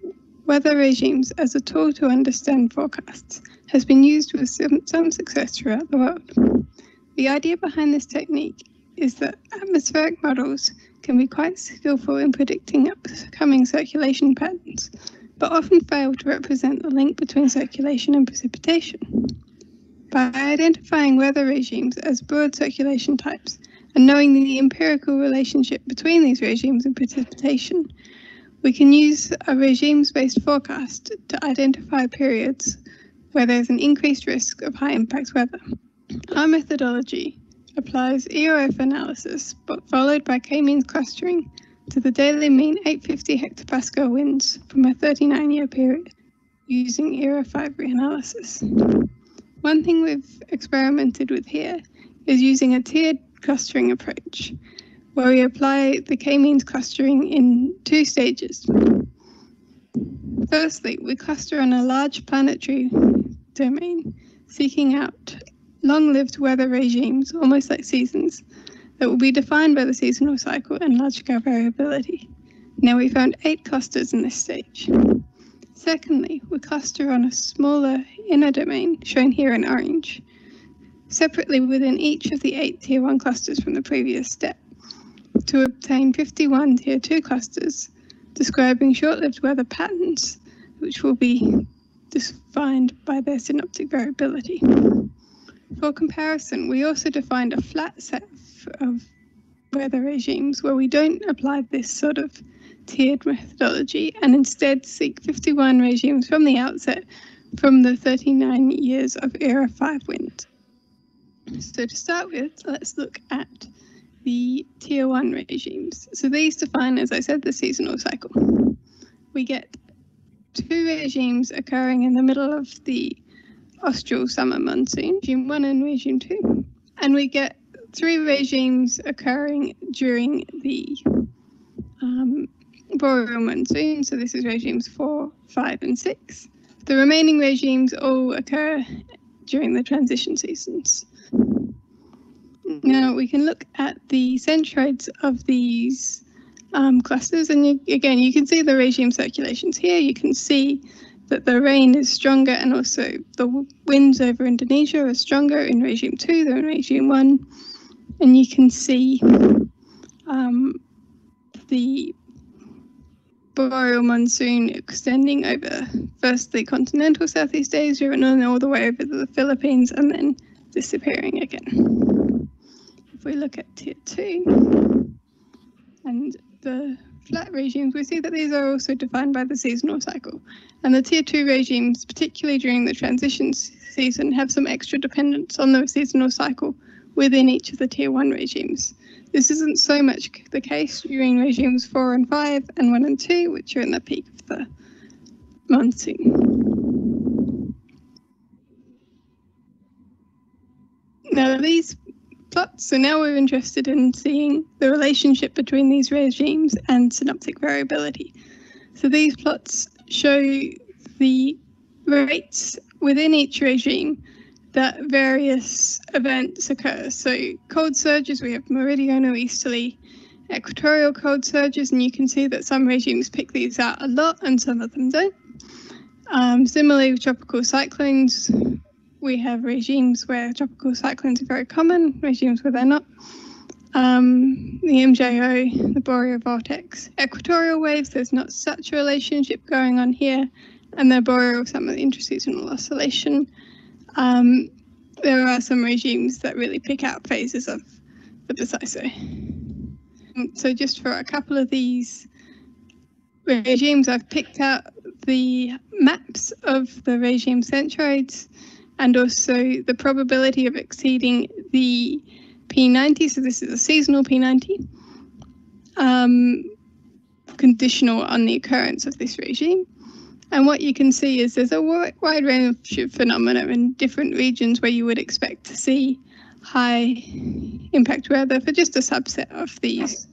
weather regimes as a tool to understand forecasts has been used with some success throughout the world. The idea behind this technique is that atmospheric models can be quite skillful in predicting upcoming circulation patterns, but often fail to represent the link between circulation and precipitation. By identifying weather regimes as broad circulation types and knowing the empirical relationship between these regimes and precipitation, we can use a regimes-based forecast to identify periods where there's an increased risk of high-impact weather. Our methodology applies EOF analysis, but followed by k-means clustering to the daily mean 850 hectopascal winds from a 39-year period using ERA5 reanalysis. One thing we've experimented with here is using a tiered clustering approach, where we apply the k-means clustering in two stages. Firstly, we cluster on a large planetary domain, seeking out long-lived weather regimes, almost like seasons, that will be defined by the seasonal cycle and large-scale variability. Now, we found 8 clusters in this stage. Secondly, we cluster on a smaller inner domain, shown here in orange, separately within each of the 8 Tier 1 clusters from the previous step, to obtain 51 Tier 2 clusters, describing short-lived weather patterns, which will be defined by their synoptic variability. For comparison, we also defined a flat set of weather regimes where we don't apply this sort of tiered methodology and instead seek 51 regimes from the outset from the 39 years of ERA 5 wind. So to start with, let's look at the Tier 1 regimes. So these define, as I said, the seasonal cycle. We get two regimes occurring in the middle of the austral summer monsoon, regime 1 and regime 2. And we get three regimes occurring during the boreal monsoon. So this is regimes 4, 5 and 6. The remaining regimes all occur during the transition seasons. Now we can look at the centroids of these clusters, and again you can see the regime circulations here. You can see that the rain is stronger, and also the winds over Indonesia are stronger in regime 2 than in regime 1. And you can see the boreal monsoon extending over first the continental Southeast Asia and then all the way over to the Philippines and then disappearing again. If we look at tier 2 and the flat regimes, we see that these are also defined by the seasonal cycle. And the tier 2 regimes, particularly during the transition season, have some extra dependence on the seasonal cycle within each of the tier 1 regimes. This isn't so much the case during regimes 4 and 5 and 1 and 2, which are in the peak of the monsoon. Now these plots, so now we're interested in seeing the relationship between these regimes and synoptic variability. So these plots show the rates within each regime that various events occur. So cold surges, we have meridional, easterly, equatorial cold surges, and you can see that some regimes pick these out a lot and some of them don't. Similarly with tropical cyclones, we have regimes where tropical cyclones are very common, regimes where they're not. The MJO, the boreal vortex. Equatorial waves, there's not such a relationship going on here, and the boreal summer intraseasonal oscillation. There are some regimes that really pick out phases of the Preciso. So just for a couple of these regimes, I've picked out the maps of the regime centroids and also the probability of exceeding the P90. So this is a seasonal P90, conditional on the occurrence of this regime. And what you can see is there's a wide range of phenomena in different regions where you would expect to see high impact weather for just a subset of these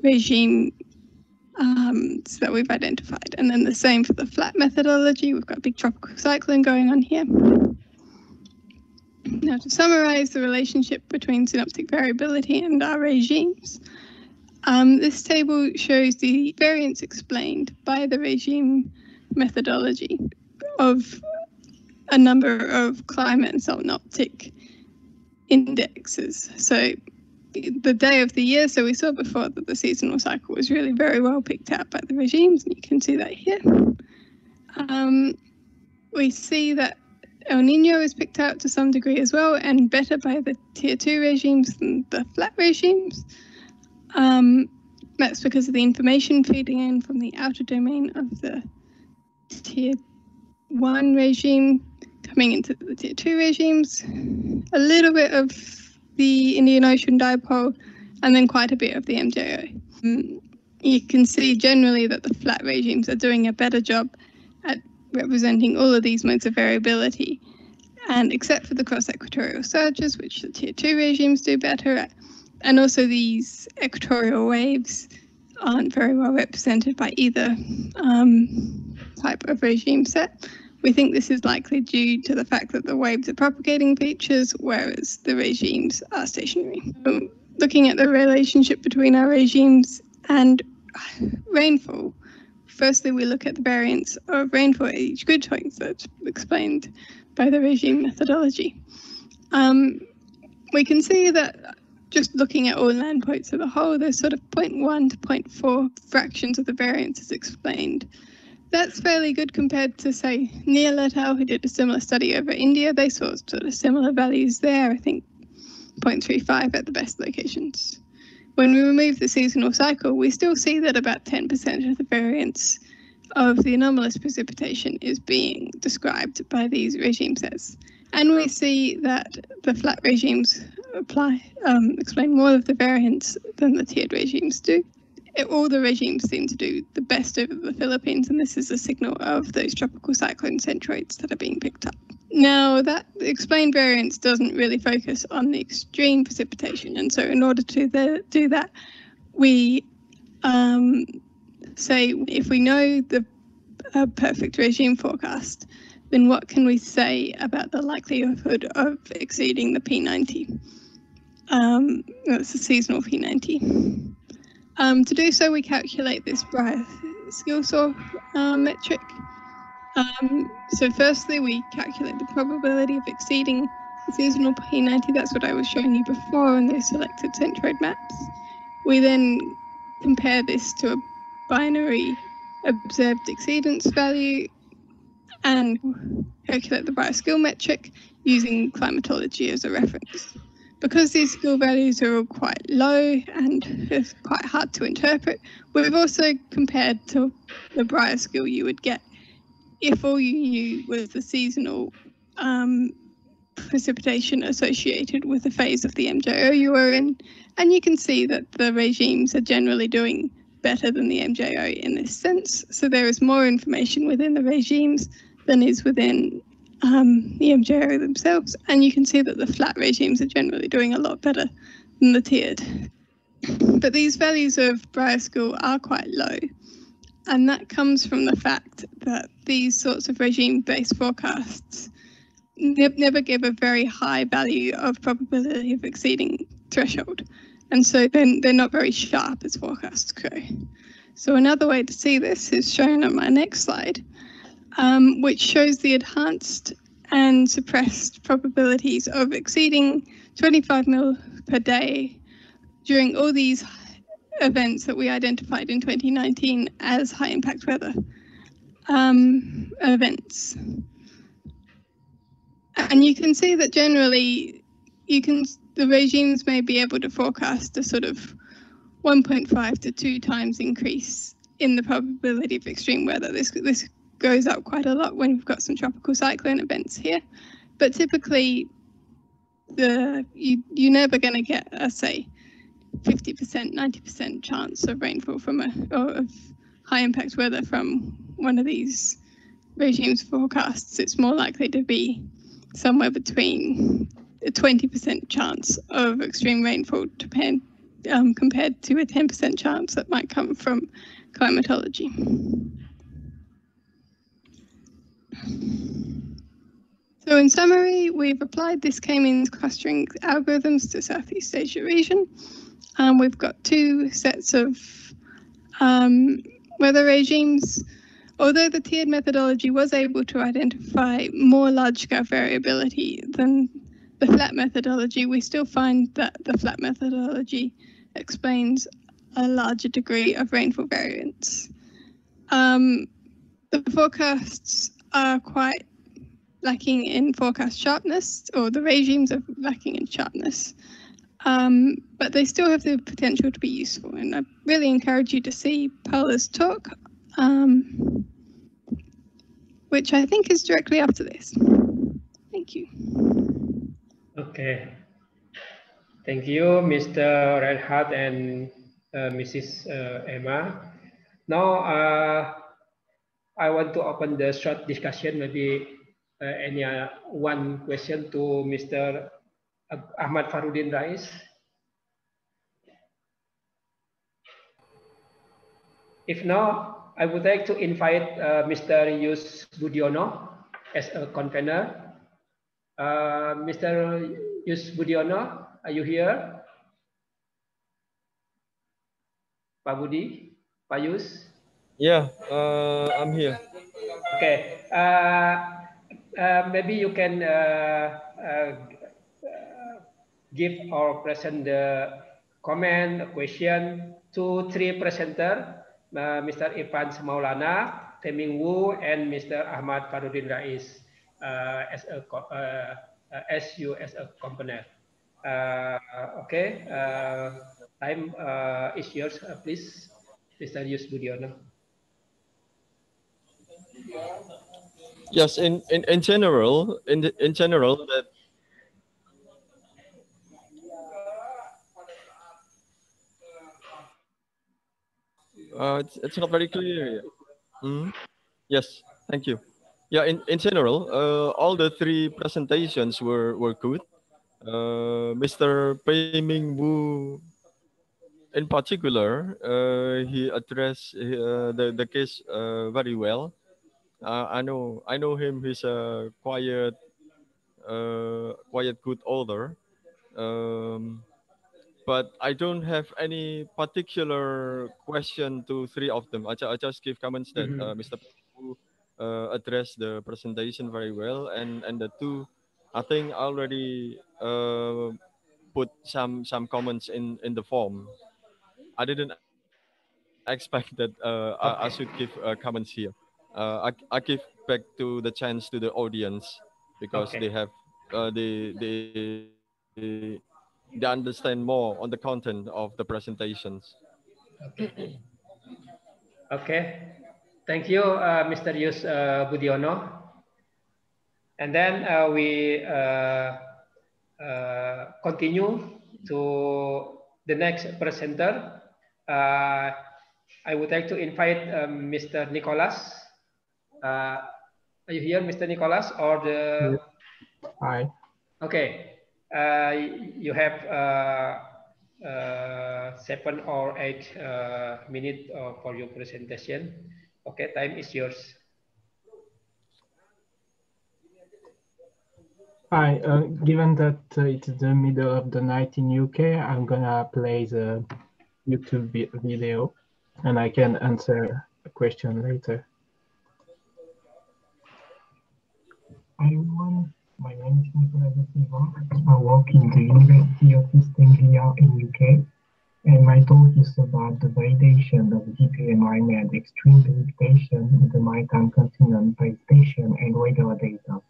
regimes that we've identified. And then the same for the flat methodology. We've got a big tropical cyclone going on here. Now to summarize the relationship between synoptic variability and our regimes, this table shows the variance explained by the regime methodology of a number of climate and synoptic indexes. So the day of the year, so we saw before that the seasonal cycle was really very well picked out by the regimes, and you can see that here. We see that El Nino is picked out to some degree as well, and better by the tier 2 regimes than the flat regimes. That's because of the information feeding in from the outer domain of the tier 1 regime coming into the tier 2 regimes, a little bit of the Indian Ocean dipole, and then quite a bit of the MJO. You can see generally that the flat regimes are doing a better job at representing all of these modes of variability, and except for the cross-equatorial surges, which the tier 2 regimes do better at, and also these equatorial waves aren't very well represented by either type of regime set. We think this is likely due to the fact that the waves are propagating features, whereas the regimes are stationary. So looking at the relationship between our regimes and rainfall, firstly we look at the variance of rainfall at each grid point that's explained by the regime methodology. We can see that just looking at all land points as a whole, there's sort of 0.1 to 0.4 fractions of the variance is explained. That's fairly good compared to, say, Neil et al., who did a similar study over India. They saw sort of similar values there, I think 0.35 at the best locations. When we remove the seasonal cycle, we still see that about 10% of the variance of the anomalous precipitation is being described by these regime sets. And we see that the flat regimes explain more of the variance than the tiered regimes do. all the regimes seem to do the best over the Philippines, and this is a signal of those tropical cyclone centroids that are being picked up. Now, that explained variance doesn't really focus on the extreme precipitation, and so in order to do that, we say if we know the perfect regime forecast, then what can we say about the likelihood of exceeding the P90? That's the seasonal P90. To do so, we calculate this Brier skill saw metric. So firstly, we calculate the probability of exceeding the seasonal P90. That's what I was showing you before in those selected centroid maps. We then compare this to a binary observed exceedance value and calculate the Brier skill metric using climatology as a reference. Because these skill values are all quite low and it's quite hard to interpret, we've also compared to the Brier skill you would get if all you knew was the seasonal precipitation associated with the phase of the MJO you were in. And you can see that the regimes are generally doing better than the MJO in this sense. So there is more information within the regimes than is within the MJO themselves, and you can see that the flat regimes are generally doing a lot better than the tiered. But these values of Brier skill are quite low, and that comes from the fact that these sorts of regime-based forecasts never give a very high value of probability of exceeding threshold, and so then they're not very sharp as forecasts go. So another way to see this is shown on my next slide, which shows the enhanced and suppressed probabilities of exceeding 25 mil per day during all these events that we identified in 2019 as high impact weather events. And you can see that generally the regimes may be able to forecast a sort of 1.5 to 2 times increase in the probability of extreme weather. This goes up quite a lot when we've got some tropical cyclone events here, but typically you're never going to get a say 50%, 90% chance of rainfall from of high impact weather from one of these regimes forecasts. It's more likely to be somewhere between a 20% chance of extreme rainfall compared to a 10% chance that might come from climatology. So in summary, we've applied this K-means clustering algorithms to Southeast Asia region. We've got 2 sets of weather regimes. Although the tiered methodology was able to identify more large-scale variability than the flat methodology, we still find that the flat methodology explains a larger degree of rainfall variance. The forecasts are quite lacking in forecast sharpness, or the regimes are lacking in sharpness, but they still have the potential to be useful. And I really encourage you to see Paula's talk, which I think is directly after this. Thank you. Okay. Thank you, Mr. Reinhardt and Mrs. Emma. Now, I want to open the short discussion, maybe any one question to Mr. Ahmad Farudin Rais. If not, I would like to invite Mr. Yus Budiono as a convener. Mr. Yus Budiono, are you here? Pak Budi, Pak Yus? Yeah, I'm here. Okay. Maybe you can give or present the comment, question to 3 presenter, Mr. Irfan Maulana, Teming Wu, and Mr. Ahmad Farudin Rais as a component. Okay. Time is yours, please, Mr. Yus Budiono. Yes, in general, in general that It's not very clear. Yes, thank you. Yeah, in general, all the three presentations were good. Mr. Pei Ming Wu, in particular, he addressed the case very well. I know him. He's a quiet, good author. Um, but I don't have any particular question to three of them. I just give comments that Mr. Wu addressed the presentation very well, and the two, I think, already put some comments in the form. I didn't expect that I should give comments here. I give back to the chance to the audience because they have they understand more on the content of the presentations. Okay, thank you, Mr. Yus Budiono. And then we continue to the next presenter. I would like to invite Mr. Nicholas. Are you here, Mr. Nicholas, or the? Hi. Okay, you have 7 or 8 minutes for your presentation. Okay, time is yours. Hi, given that it's the middle of the night in UK, I'm gonna play the YouTube video and I can answer a question later. Hi everyone, my name is Nicolas Silva. I work in the University of East Anglia in UK, and my talk is about the validation of DPMI and extreme precipitation in the maritime continent by station and weather data.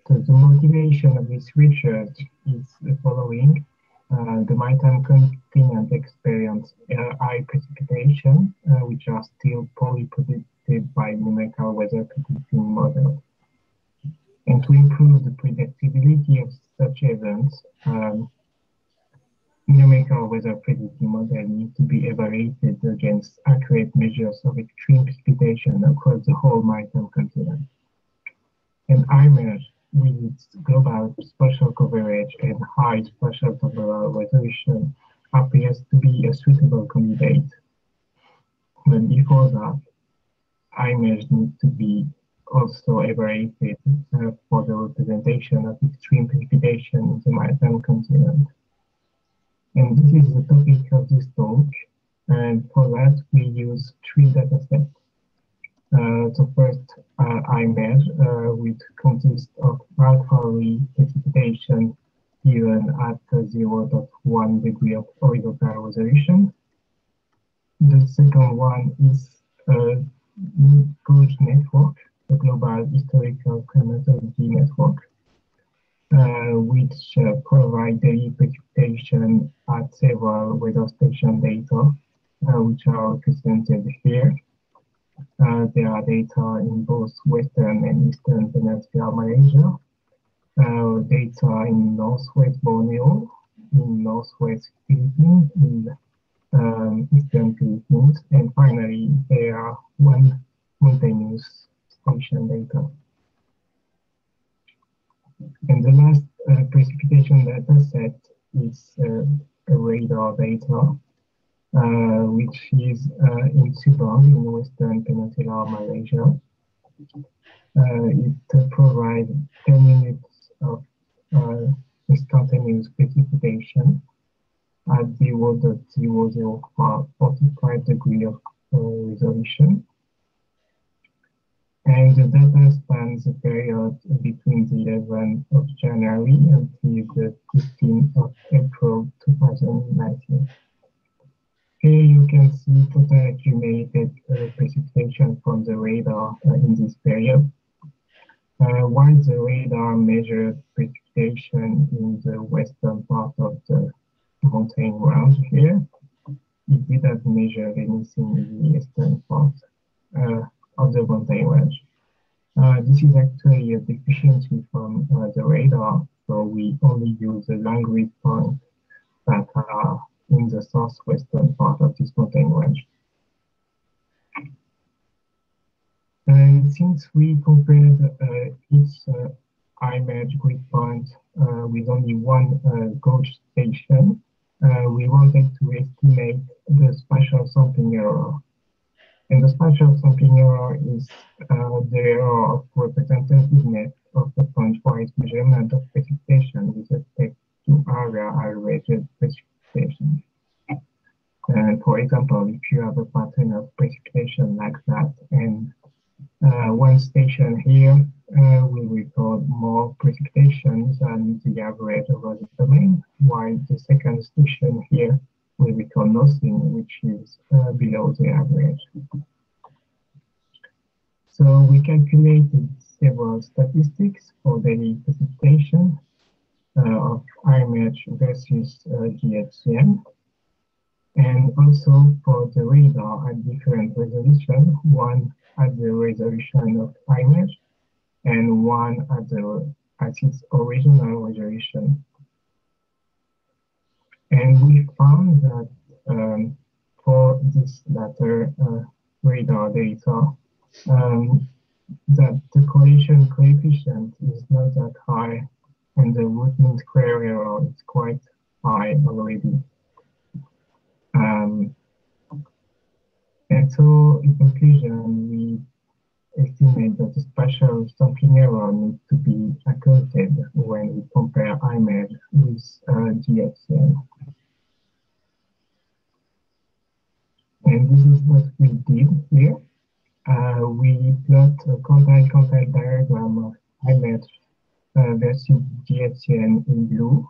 So the motivation of this research is the following. The maritime continent experience high precipitation, which are still poorly predicted by numerical weather predicting models. And to improve the predictability of such events, numerical weather predicting models need to be evaluated against accurate measures of extreme precipitation across the whole maritime continent. And ICTMAS, with its global spatial coverage and high spatial temporal resolution, appears to be a suitable candidate. But before that, ICTMAS needs to be also evaluated for the representation of extreme precipitation in the maritime continent. And this is the topic of this talk, and for that we use 3 datasets. So first, ICTMAS, which consists of alpha-Rho precipitation given at 0.1 degree of horizontal resolution. The second one is a gauge network, the global historical climatology network, which provide daily precipitation at several weather station data, which are represented here. There are data in both Western and Eastern Peninsula Malaysia, data in Northwest Borneo, in Northwest Philippines, in Eastern Philippines, and finally there are 1 mountainous station data. And the last precipitation data set is radar data, which is in Subang in Western Peninsula Malaysia. It provides 10 minutes of instantaneous precipitation at 0.045 degree of resolution. And the data spans the period between the 11th of January until the 15th of April 2019. Here you can see total accumulated precipitation from the radar in this period. While the radar measured precipitation in the western part of the mountain range here, it didn't measure anything in the eastern part of the mountain range. This is actually a deficiency from the radar, so we only use the long grid points that are in the southwestern part of this mountain range. And since we compared each IMAGE grid point with only one gauge station, we wanted to estimate the spatial sampling error. And the spatial sampling error is the error of representativeness of the point-wise measurement of precipitation with respect to area averaged precipitation. And for example, if you have a pattern of precipitation like that, and one station here will record more precipitation than the average over the domain, while the second station here will record nothing, which is below the average. So we calculated several statistics for daily precipitation of IMAGE versus GHCM, and also for the radar at different resolution, one at the resolution of IMAGE and one at its original resolution. And we found that for this latter radar data, that the correlation coefficient is not that high, and the root mean square error is quite high already. And so, in conclusion, we estimate that the spatial sampling error needs to be accounted when we compare IMAGE with GHCM. And this is what we did here. We plot a quantile diagram of IMAGE versus GHCM in blue.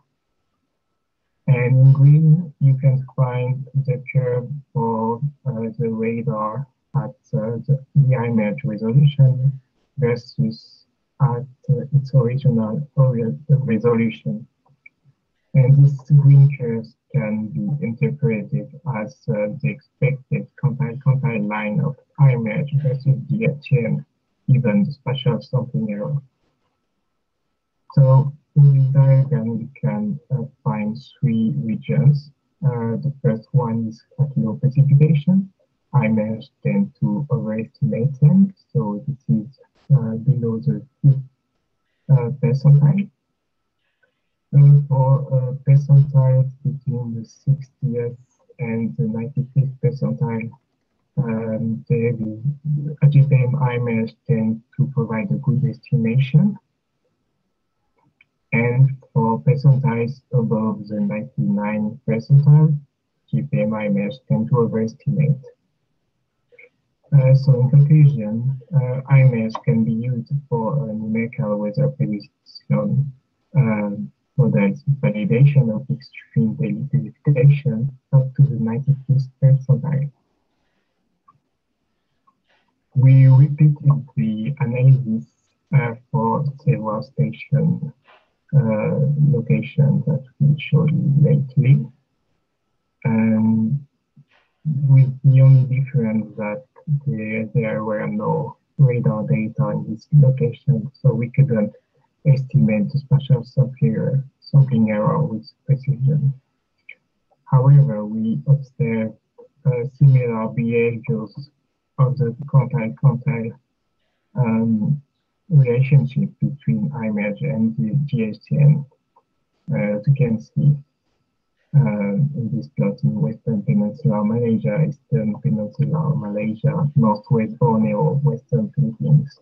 And in green, you can find the curve for the radar at the IMAGE resolution versus at its original resolution. And these green curves can be interpreted as the expected quantile line of IMAGE versus GHCM, given the spatial sampling error. So in this diagram, we can find three regions. The first one is at low precipitation. IMAGE tend to overestimate them, so this is below the 5th percentile. For percentiles between the 60th and the 95th percentile, the GPM IMAGE tend to provide a good estimation. And for percentiles above the 99th percentile, GPM IMAGE tend to overestimate. So in conclusion, IMAGE can be used for numerical weather prediction models validation of extreme daily precipitation up to the 95th percentile. We repeated the analysis for several station locations that we showed you lately, and with the only difference that there were no radar data in this location, so we couldn't estimate the spatial sampling error with precision. However, we observed similar behaviors of the quantile relationship between IMAGE and the GHCM. As you can see in this plot in Western Peninsula Malaysia, Eastern Peninsula Malaysia, Northwest Borneo, Western Philippines.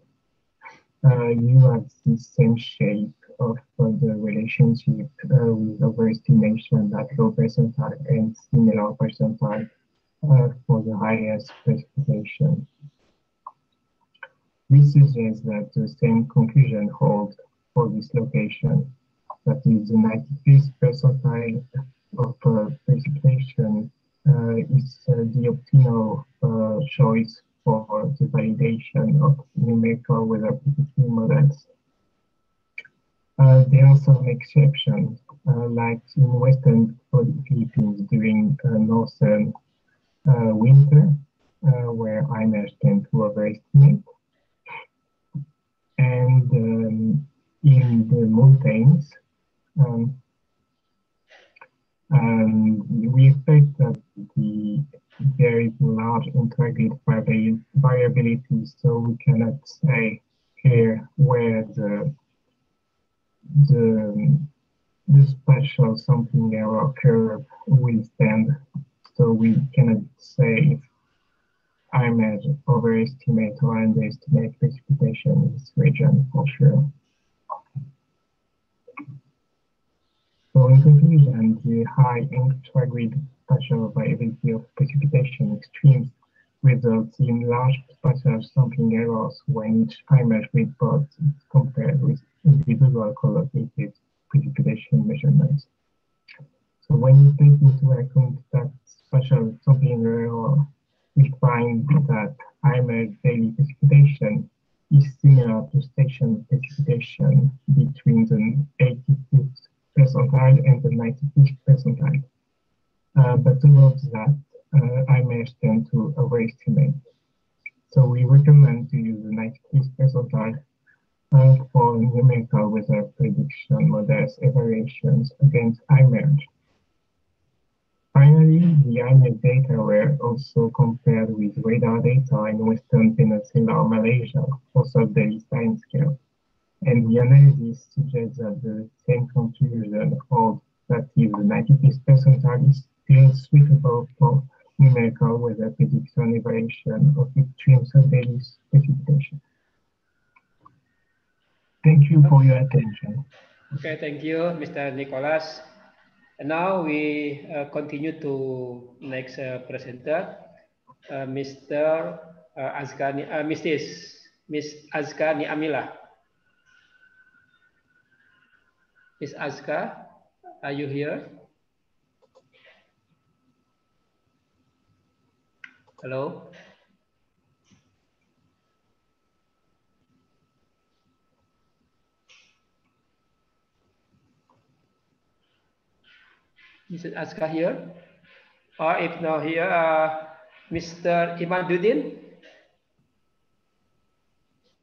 You have the same shape of the relationship with overestimation at low percentile and similar percentile for the highest precipitation. This suggests that the same conclusion holds for this location, that is the 95th percentile of precipitation is the optimal choice for the validation of numerical weather prediction models. There are some exceptions, like in Western Philippines during northern winter, where IMAGE tend to overestimate. And in the mountains, And we expect that there is large integrated variability, so we cannot say here where the spatial sampling error curve will stand. So we cannot say if ICTMAS overestimate or underestimate precipitation in this region for sure. So in conclusion, the high intragrid spatial variability of precipitation extremes results in large spatial sampling errors when each ICTMAS report is compared with individual collocated precipitation measurements. So when you take into account that spatial sampling error, we find that ICTMAS daily precipitation is similar to station precipitation between the 85th percentile and the 95th percentile. But towards that, ICTMAS tend to overestimate. So we recommend to use the 95th percentile for numerical weather prediction models evaluations against ICTMAS. Finally, the ICTMAS data were also compared with radar data in Western Peninsula Malaysia for sub-daily time scale. And the analysis suggests that the same conclusion holds, that if the 95th percentile is still suitable for numerical weather prediction evaluation of extreme sub-daily precipitation. Thank you for your attention. Okay, thank you, Mr. Nicholas. And now we continue to next presenter, Mr. Azkani, Miss Azkani Amila. Miss Azka, are you here? Hello? Is Azka here? Or if not here, Mr. Imaduddin?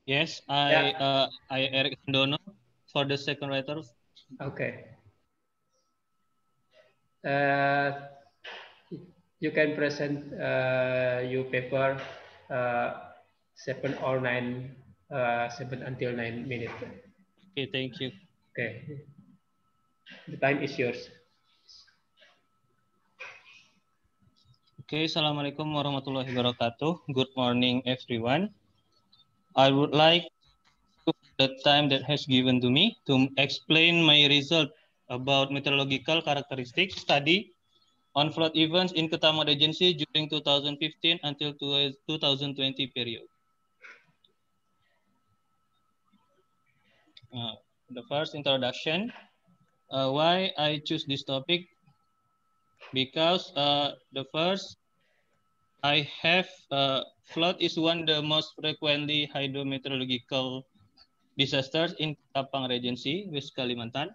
Yes, I Eric Andono for the second writer. Okay. You can present your paper 7 or 9, 7 until 9 minutes. Okay, thank you. Okay. The time is yours. Okay, Assalamualaikum warahmatullahi wabarakatuh. Good morning, everyone. I would like to the time that has given to me to explain my result about meteorological characteristic study on flood events in Ketama Regency during 2015 until 2020 period. The first introduction, why I choose this topic, because the first, I have flood is one of the most frequently hydrometeorological disasters in Ketapang Regency, West Kalimantan.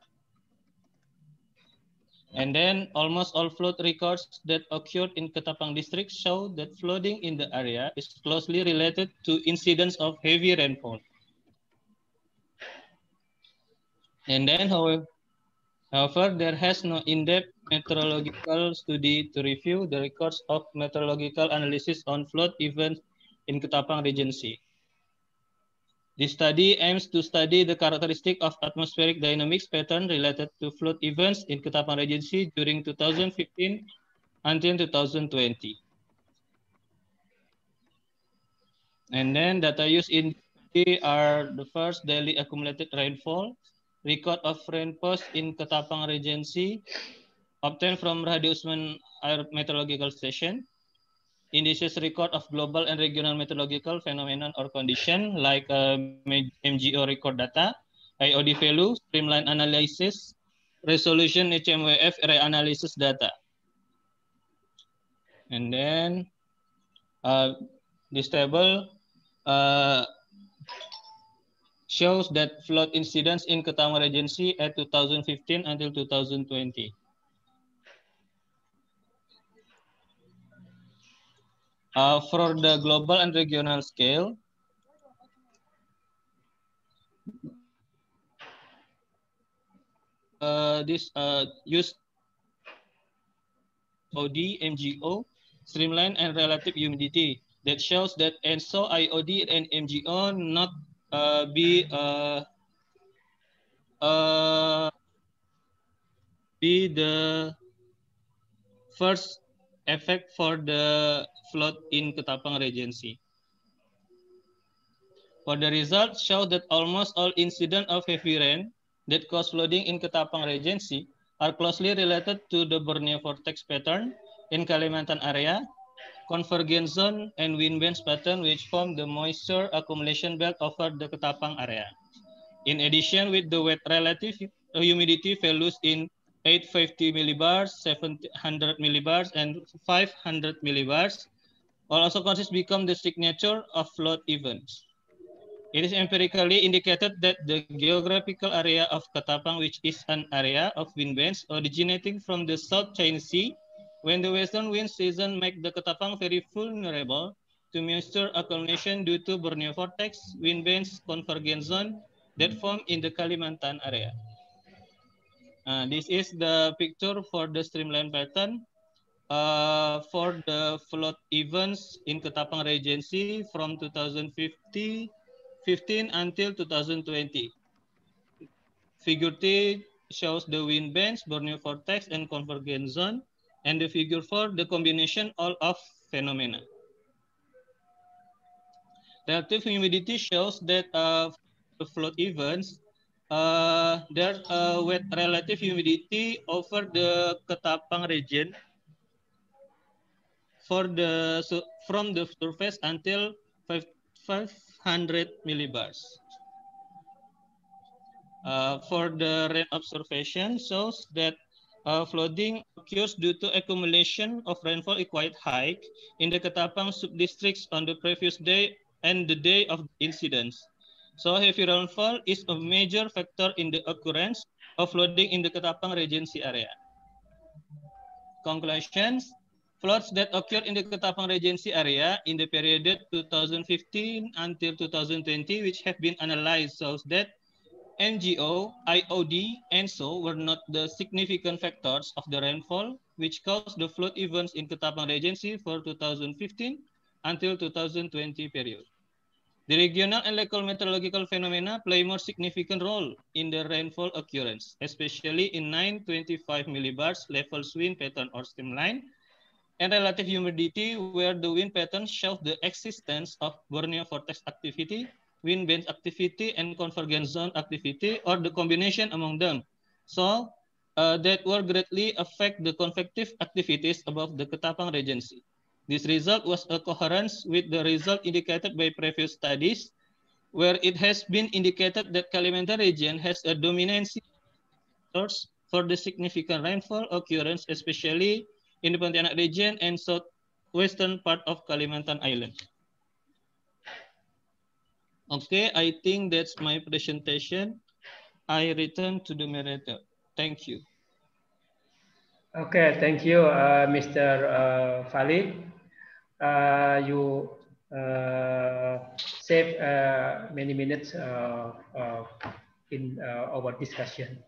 And then almost all flood records that occurred in Ketapang district show that flooding in the area is closely related to incidents of heavy rainfall. And then, however, there has no in-depth meteorological study to review the records of meteorological analysis on flood events in Ketapang Regency. This study aims to study the characteristic of atmospheric dynamics pattern related to flood events in Ketapang Regency during 2015 until 2020. And then data used in study are the first daily accumulated rainfall, record of rainfalls in Ketapang Regency, obtained from Radio Usman Air Meteorological Station, indices record of global and regional meteorological phenomenon or condition like MGO record data, IOD value, streamline analysis, resolution HMWF array analysis data. And then this table shows that flood incidents in Ketama Regency at 2015 until 2020. For the global and regional scale, this use IOD, MGO, streamline, and relative humidity. That shows that ENSO, IOD, and MGO not be the first effect for the flood in Ketapang Regency. For the results show that almost all incidents of heavy rain that cause flooding in Ketapang Regency are closely related to the Borneo vortex pattern in Kalimantan area, convergence zone, and wind bands pattern which form the moisture accumulation belt over the Ketapang area. In addition, with the wet relative humidity values in 850 millibars, 700 millibars, and 500 millibars, also consists become the signature of flood events. It is empirically indicated that the geographical area of Ketapang, which is an area of wind bands originating from the South China Sea, when the western wind season make the Ketapang very vulnerable to moisture accumulation due to Borneo vortex, wind bands, convergence zone that form in the Kalimantan area. This is the picture for the streamline pattern for the flood events in Ketapang Regency from 2015 until 2020. Figure T shows the wind bands, Borneo vortex, and convergence zone, and the figure 4, the combination all of phenomena. Relative humidity shows that the flood events, there's wet relative humidity over the Ketapang region for the from the surface until 500 millibars. For the rain observation shows that flooding occurs due to accumulation of rainfall quite high in the Ketapang sub-districts on the previous day and the day of the incidents. So heavy rainfall is a major factor in the occurrence of flooding in the Ketapang Regency area. Conclusions: floods that occurred in the Ketapang Regency area in the period 2015 until 2020, which have been analyzed, shows that MGO, IOD, and so were not the significant factors of the rainfall, which caused the flood events in Ketapang Regency for 2015 until 2020 period. The regional and local meteorological phenomena play more significant role in the rainfall occurrence, especially in 925 millibars level wind pattern or streamline, and relative humidity, where the wind pattern shows the existence of Borneo vortex activity, wind band activity, and convergence zone activity, or the combination among them. So that will greatly affect the convective activities above the Ketapang Regency. This result was a coherence with the result indicated by previous studies, where it has been indicated that Kalimantan region has a dominancy source for the significant rainfall occurrence, especially in the Pontianak region and southwestern part of Kalimantan Island. Okay, I think that's my presentation. I return to the moderator. Thank you. Okay, thank you, Mr. Fali. You saved many minutes in our discussion.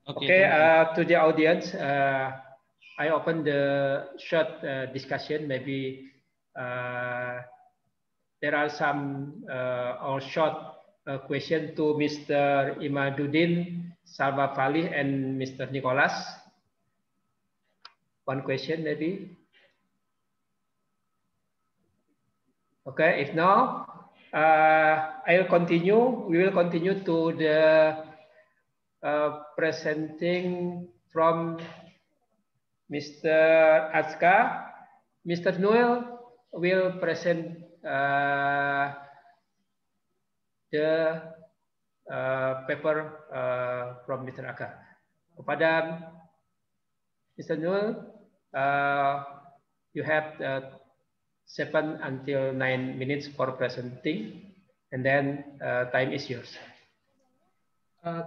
Okay, to the audience, I open the short discussion. Maybe there are some or short question to Mr. Imaduddin, Salva Fali, and Mr. Nicholas. One question maybe. Okay, if no, I'll continue. We will continue to the presenting from Mr. Azka. Mr. Noel will present the paper from Mr. Azka. Kepada Mr. Noel, you have 7 until 9 minutes for presenting, and then time is yours.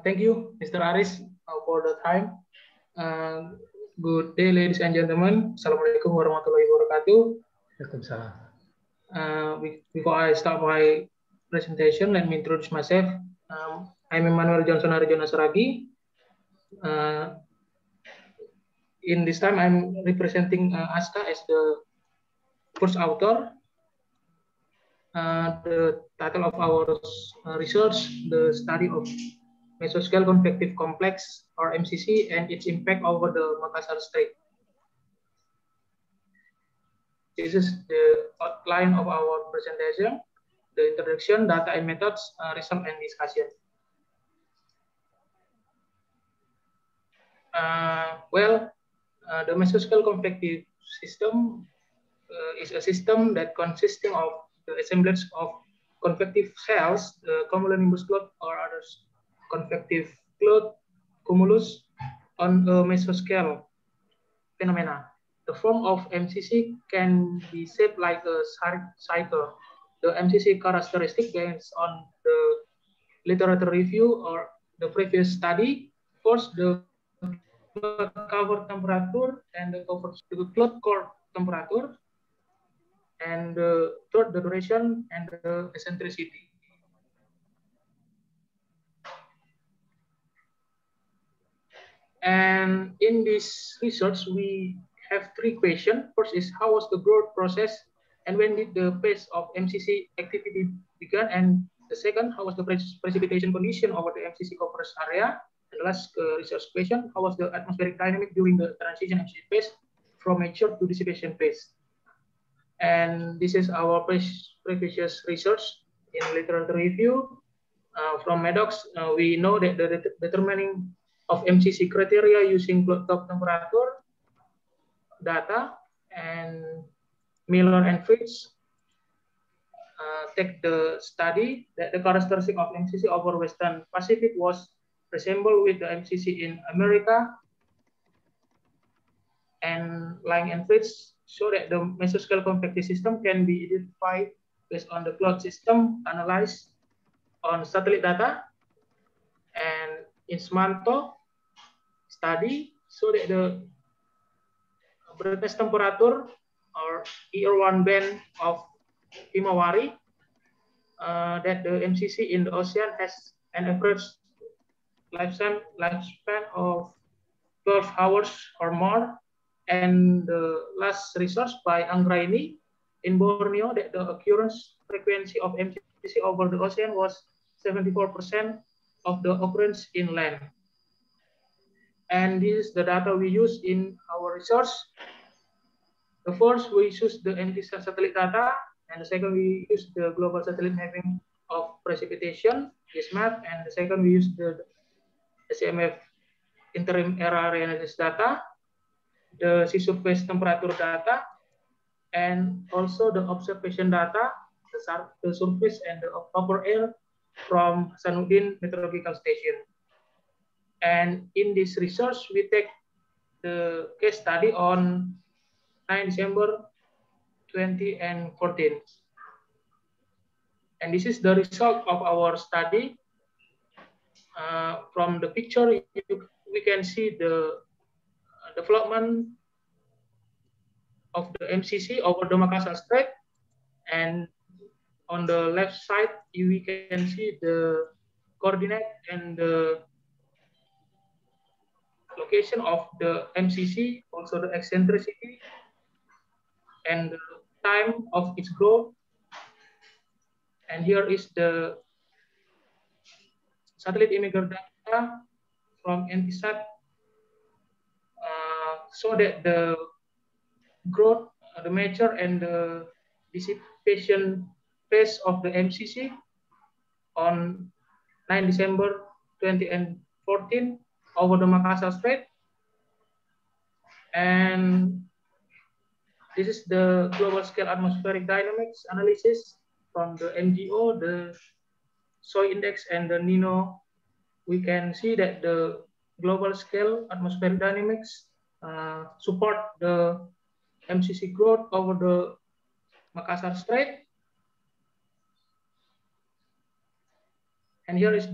Thank you, Mr. Aris, for the time. Good day, ladies and gentlemen. Assalamualaikum warahmatullahi wabarakatuh. Waalaikumsalam. Before I start my presentation, let me introduce myself. I'm Emmanuel Johnson Arjuna Saragi. in this time, I'm representing Aska as the first author. The title of our research, the study of mesoscale convective complex, or MCC, and its impact over the Makassar Strait. This is the outline of our presentation, the introduction, data and methods, result and discussion. The mesoscale convective system is a system that consisting of the assemblage of convective cells, the cumulonimbus cloud or others convective cloud cumulus on a mesoscale phenomena. The form of MCC can be shaped like a cycle. The MCC characteristic based on the literature review or the previous study. First, the cover temperature and the cloud core temperature, and third, the duration and the eccentricity. And in this research, we have three questions. First is, how was the growth process and when did the pace of MCC activity begin? And the second, how was the precipitation condition over the MCC coverage area? And the last research question, how was the atmospheric dynamic during the transition MCC phase from mature to dissipation phase? And this is our previous research in literature review. From Maddox, we know that the determining of MCC criteria using cloud top temperature data, and Miller and Fritz take the study that the characteristic of MCC over Western Pacific was resembled with the MCC in America, and Lang and Fritz show that the mesoscale convective system can be identified based on the cloud system analyzed on satellite data, and Insmanto study so that the brightness temperature or ER1 band of Himawari that the MCC in the ocean has an average lifespan of 12 hours or more. And the last research by Anggraini in Borneo that the occurrence frequency of MCC over the ocean was 74% of the occurrence inland. And this is the data we use in our research. The first, we use the NTSAT satellite data, and the second, we use the global satellite mapping of precipitation, ICTMAS, and the second, we use the SCMF interim area analysis data, the sea surface temperature data, and also the observation data, the surface and the upper air from Hasanuddin Meteorological Station. And in this research, we take the case study on 9 December 2014. And this is the result of our study. From the picture, we can see the development of the MCC over the Makassar Strait. And on the left side, we can see the coordinate and the location of the MCC, also the eccentricity, and the time of its growth. And here is the satellite imager data from NTSAT, so that the growth, the mature and the dissipation phase of the MCC on 9 December 2014 over the Makassar Strait. And this is the global scale atmospheric dynamics analysis from the MGO, the SOI index, and the NINO. We can see that the global scale atmospheric dynamics support the MCC growth over the Makassar Strait. And here is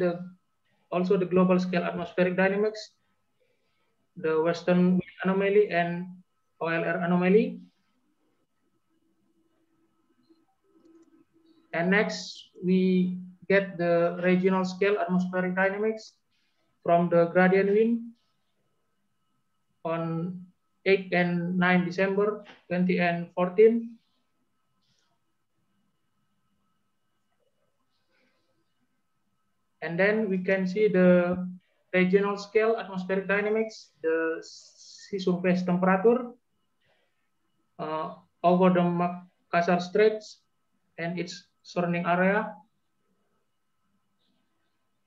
also the global scale atmospheric dynamics, the Western wind anomaly and OLR anomaly. And next, we get the regional scale atmospheric dynamics from the gradient wind on 8 and 9 December 2014. And then we can see the regional scale atmospheric dynamics, the sea surface temperature over the Makassar Straits and its surrounding area,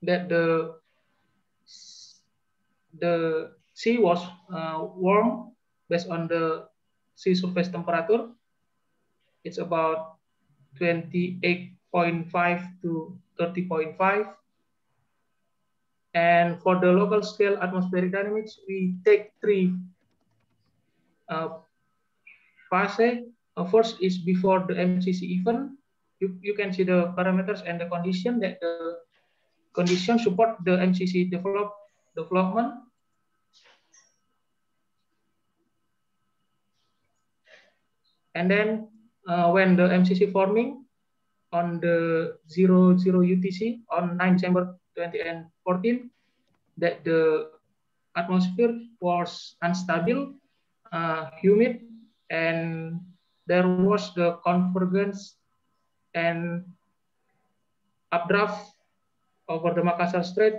that the sea was warm based on the sea surface temperature. It's about 28.5 to 30.5. And for the local scale atmospheric dynamics, we take three phases. First is before the MCC event. You can see the parameters and the condition that the condition support the MCC development. And then when the MCC forming on the 00 UTC on 9 December 2014, that the atmosphere was unstable, humid, and there was the convergence and updraft over the Makassar Strait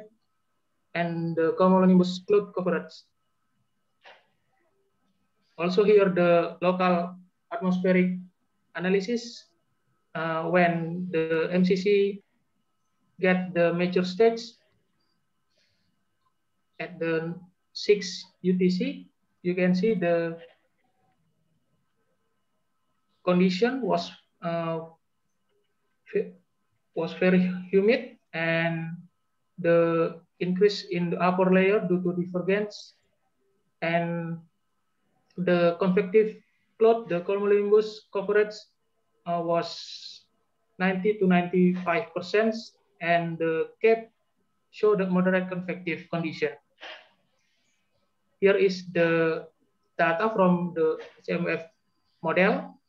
and the cumulonimbus cloud coverage. Also here the local atmospheric analysis when the MCC get the major stage at the 6 UTC, you can see the condition was very humid, and the increase in the upper layer due to divergence, and the convective cloud, the cumulonimbus coverage was 90 to 95%, and the cap showed the moderate convective condition. Here is the data from the CMF model.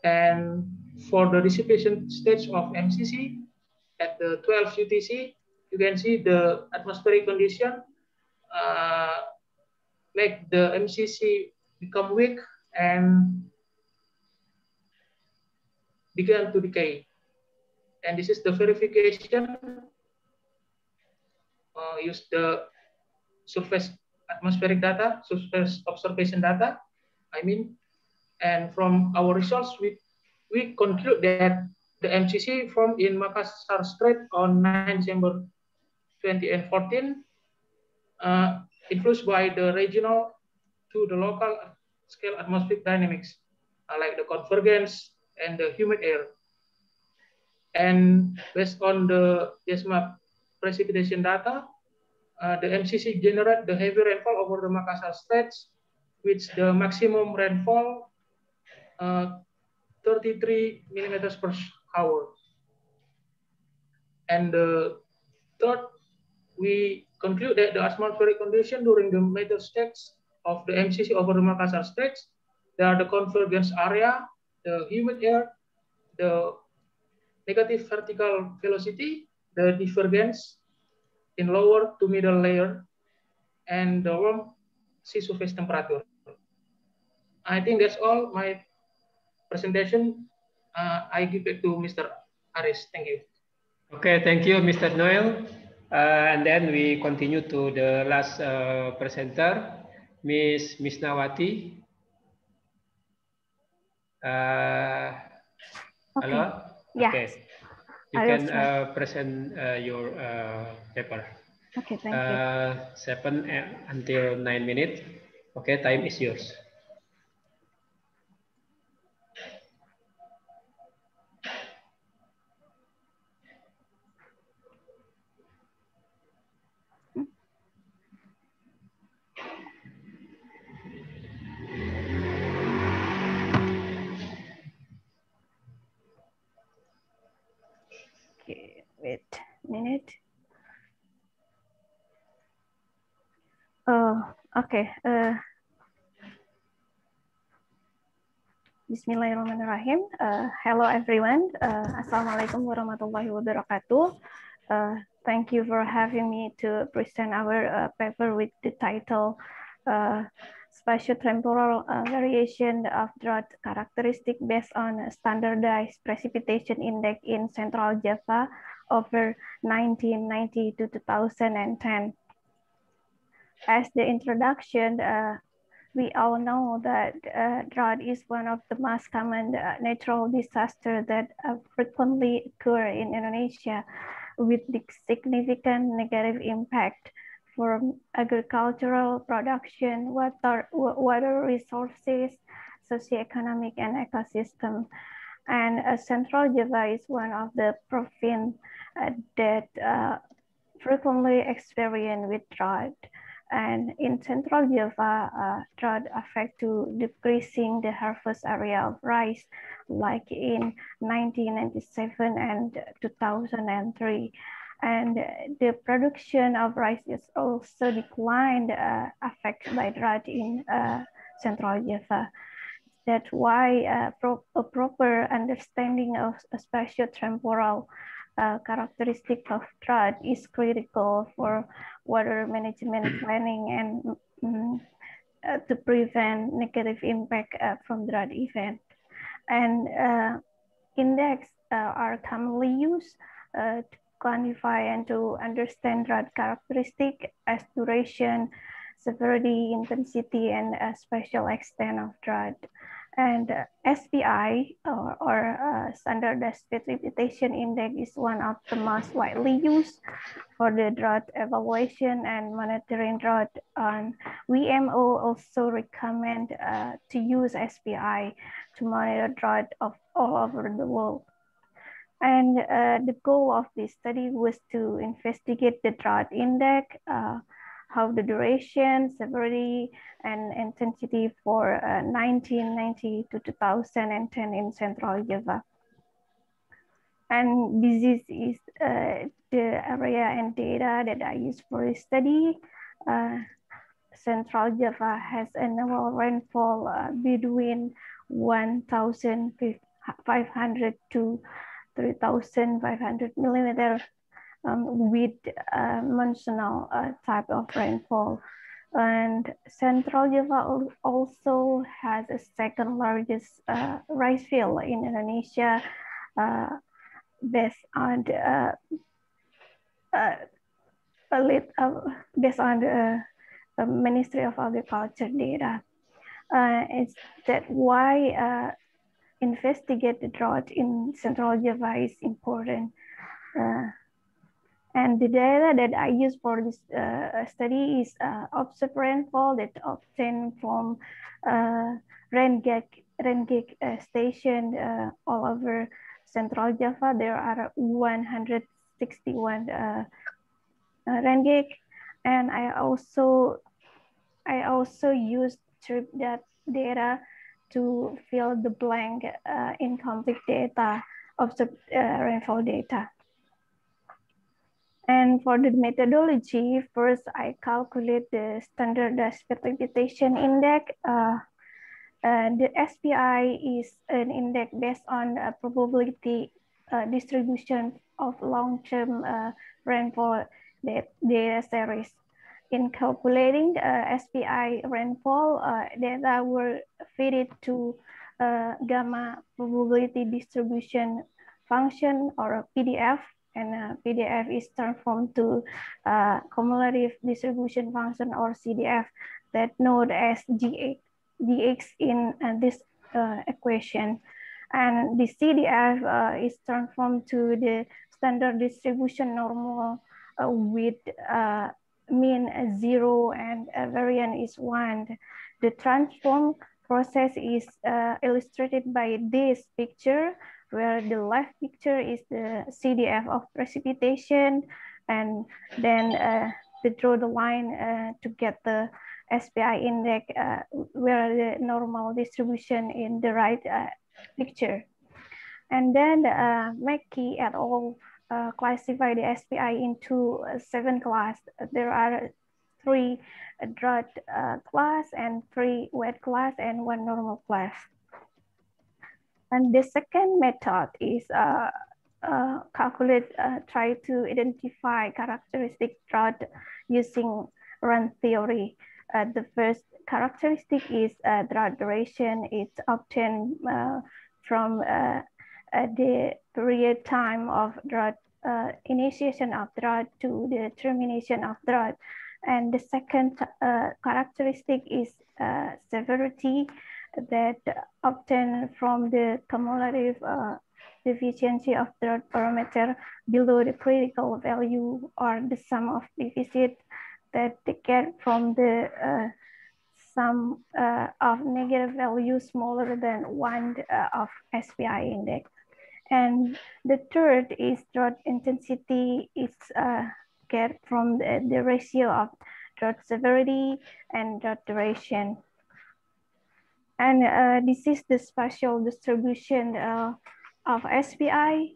And for the dissipation stage of MCC at the 12 UTC, you can see the atmospheric condition make the MCC become weak and began to decay. And this is the verification. Use the surface atmospheric data, surface observation data, and from our results, we conclude that the MCC formed in Makassar Strait on 9 December 2014, influenced by the regional to the local scale atmospheric dynamics, like the convergence and the humid air. And based on the ICTMAS precipitation data, the MCC generate the heavy rainfall over the Makassar Straits, which the maximum rainfall 33 millimeters per hour. And third, we conclude that the atmospheric condition during the major stages of the MCC over the Makassar Straits, there are the convergence area, the humid air, the negative vertical velocity, the divergence in lower to middle layer, and the warm sea surface temperature. I think that's all my presentation. I give it to Mr. Aris. Thank you. Okay, thank you, Mr. Noel. And then we continue to the last presenter, Miss Nawati. Okay. Hello? Yeah. Okay. You can present your paper. Okay, thank you. 7 until 9 minutes. Okay, time is yours. Okay, wait a minute. Okay. Bismillahirrahmanirrahim. Hello everyone. Assalamualaikum warahmatullahi wabarakatuh. Thank you for having me to present our paper with the title Spatial Temporal Variation of Drought Characteristic based on a Standardized Precipitation Index in Central Java over 1990 to 2010. As the introduction, we all know that drought is one of the most common natural disasters that frequently occur in Indonesia, with the significant negative impact for agricultural production, water resources, socioeconomic, and ecosystem. And Central Java is one of the provinces that frequently experience with drought. And in Central Java, drought affect to decreasing the harvest area of rice, like in 1997 and 2003. And the production of rice is also declined, affected by drought in Central Java. That's why a proper understanding of a spatial temporal characteristic of drought is critical for water management planning and to prevent negative impact from drought event. And index are commonly used to quantify and to understand drought characteristic as duration, severity, intensity, and spatial extent of drought. And SPI or Standardized Precipitation Index is one of the most widely used for the drought evaluation and monitoring drought. WMO also recommend to use SPI to monitor drought of all over the world. And the goal of this study was to investigate the drought index, how the duration, severity, and intensity for 1990 to 2010 in Central Java. And this is the area and data that I use for this study. Central Java has annual rainfall between 1,500 to 3,500 millimeters with monsoonal type of rainfall. And Central Java also has a second largest rice field in Indonesia, based on the Ministry of Agriculture data. It's that why investigate the drought in Central Java is important. And the data that I use for this study is observed rainfall that obtained from rain gauge station all over Central Java. There are 161 rain gauge, and I also used that data to fill the blank incomplete data of the rainfall data. And for the methodology, first I calculate the standardized precipitation index. The SPI is an index based on probability distribution of long-term rainfall data series. In calculating SPI rainfall, data were fed to gamma probability distribution function or PDF, and PDF is transformed to cumulative distribution function or CDF that known as GX in this equation. And the CDF is transformed to the standard distribution normal with mean 0 and variance is 1. The transform process is illustrated by this picture, where the left picture is the CDF of precipitation, and then they draw the line to get the SPI index, where the normal distribution in the right picture. And then Mackey et al. Classify the SPI into 7 classes. There are 3 drought class and 3 wet class and 1 normal class. And the second method is try to identify characteristic drought using run theory. The first characteristic is drought duration. It's obtained from the period time of drought, initiation of drought to the termination of drought. And the second characteristic is severity, that obtained from the cumulative deficiency of drought parameter below the critical value, or the sum of deficit that they get from the sum of negative values smaller than 1 of SPI index. And the third is drought intensity. It's get from the ratio of drought severity and drought duration. And this is the spatial distribution of SPI.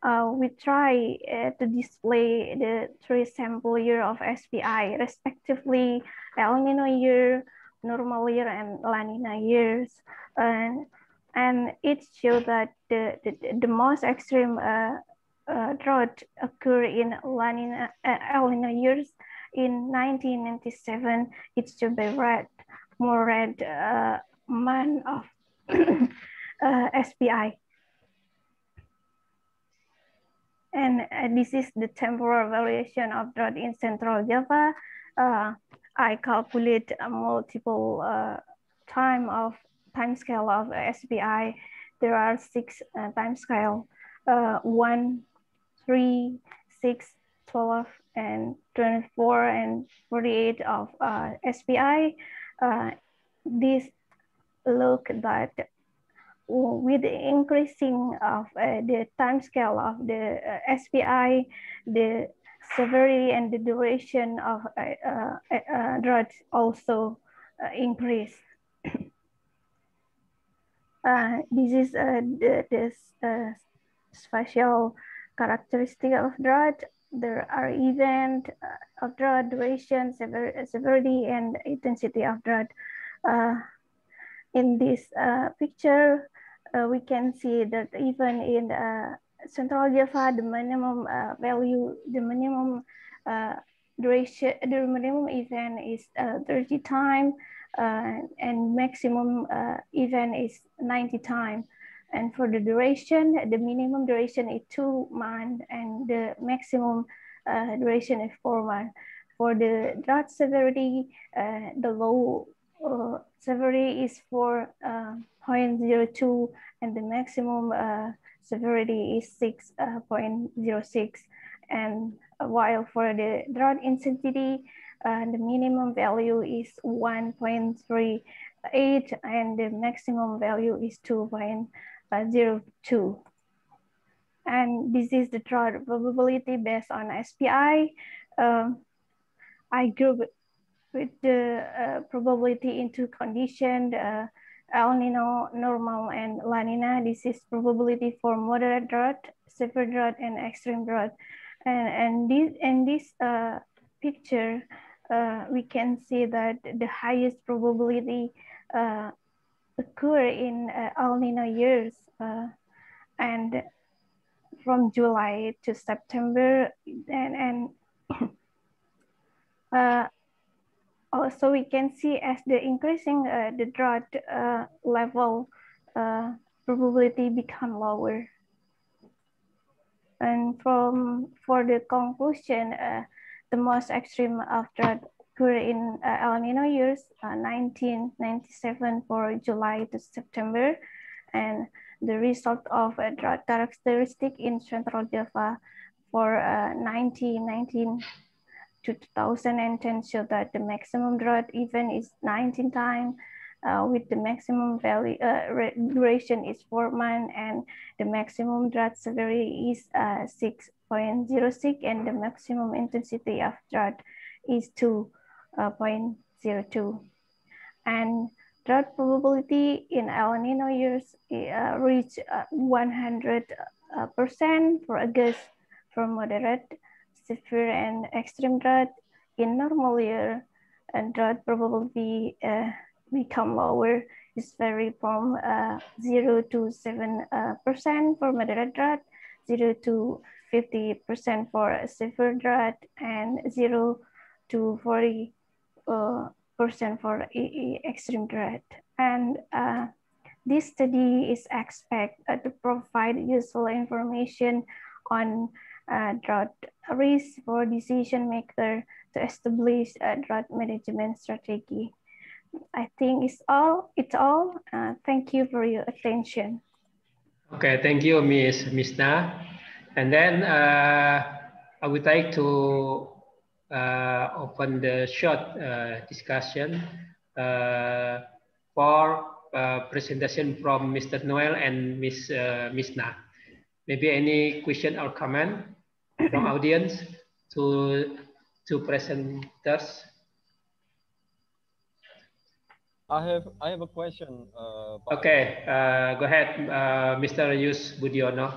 We try to display the 3 sample year of SPI, respectively El Nino year, normal year, and La Nina years. And it shows that the most extreme drought occur in La Nina, El Nino years. In 1997, it's shown by red, more red month of SPI. And this is the temporal variation of drought in Central Java. I calculate a multiple time scale of SPI. There are 6 time scale, 1, 3, 6, 12, and 24, and 48 of SPI. This look that with the increasing of the time scale of the SPI, the severity and the duration of drought also increase. This is the spatial characteristic of drought. There are events of drought, duration, severity, and intensity of drought. In this picture, we can see that even in Central Java, the minimum value, the minimum duration, the minimum event is 30 times, and maximum event is 90 times. And for the duration, the minimum duration is 2 months, and the maximum duration is 4 months. For the drought severity, the low severity is 4.02, and the maximum severity is 6.06. And while for the drought intensity, the minimum value is 1.38, and the maximum value is 2.02. And this is the drought probability based on SPI. I group with the probability into condition, El Nino, normal, and La Nina. This is probability for moderate drought, severe drought, and extreme drought. And this picture, we can see that the highest probability occur in El Nino years, and from July to September, and also we can see as the increasing the drought level, probability become lower. And for the conclusion, the most extreme of drought occur in El Nino years, 1997 for July to September, and the result of a drought characteristic in Central Java for 1919 to 2010 show that the maximum drought event is 19 times, with the maximum value duration is 4 months, and the maximum drought severity is 6.06, and the maximum intensity of drought is 2.02. And drought probability in El Nino years reach 100% for August for moderate, severe, and extreme drought. In normal year, and drought probability become lower. It's vary from 0 to 7% for moderate drought, 0 to 50% for severe drought, and 0 to 40% for extreme drought. And this study is expected to provide useful information on drought risk for decision maker to establish a drought management strategy. I think it's all. Thank you for your attention. Okay, thank you, Miss Na. And then I would like to open the short discussion for presentation from Mr. Noel and Miss Na. Maybe any question or comment from audience to presenters? I have a question. Okay, go ahead, Mr. Yus Budiono.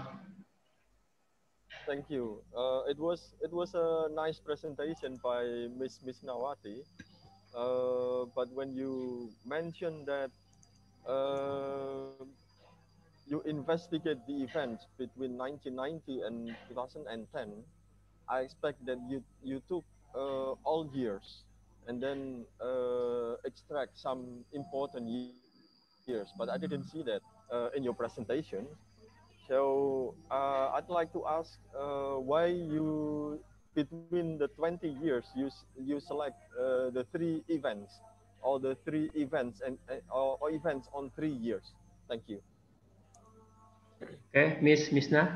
Thank you. It was a nice presentation by Miss Nawati. But when you mentioned that you investigate the events between 1990 and 2010, I expect that you took all years and then extract some important years, but I didn't see that in your presentation. So I'd like to ask why you, between the 20 years, you select the 3 events, or the 3 events or events on 3 years. Thank you. Okay, Miss Na,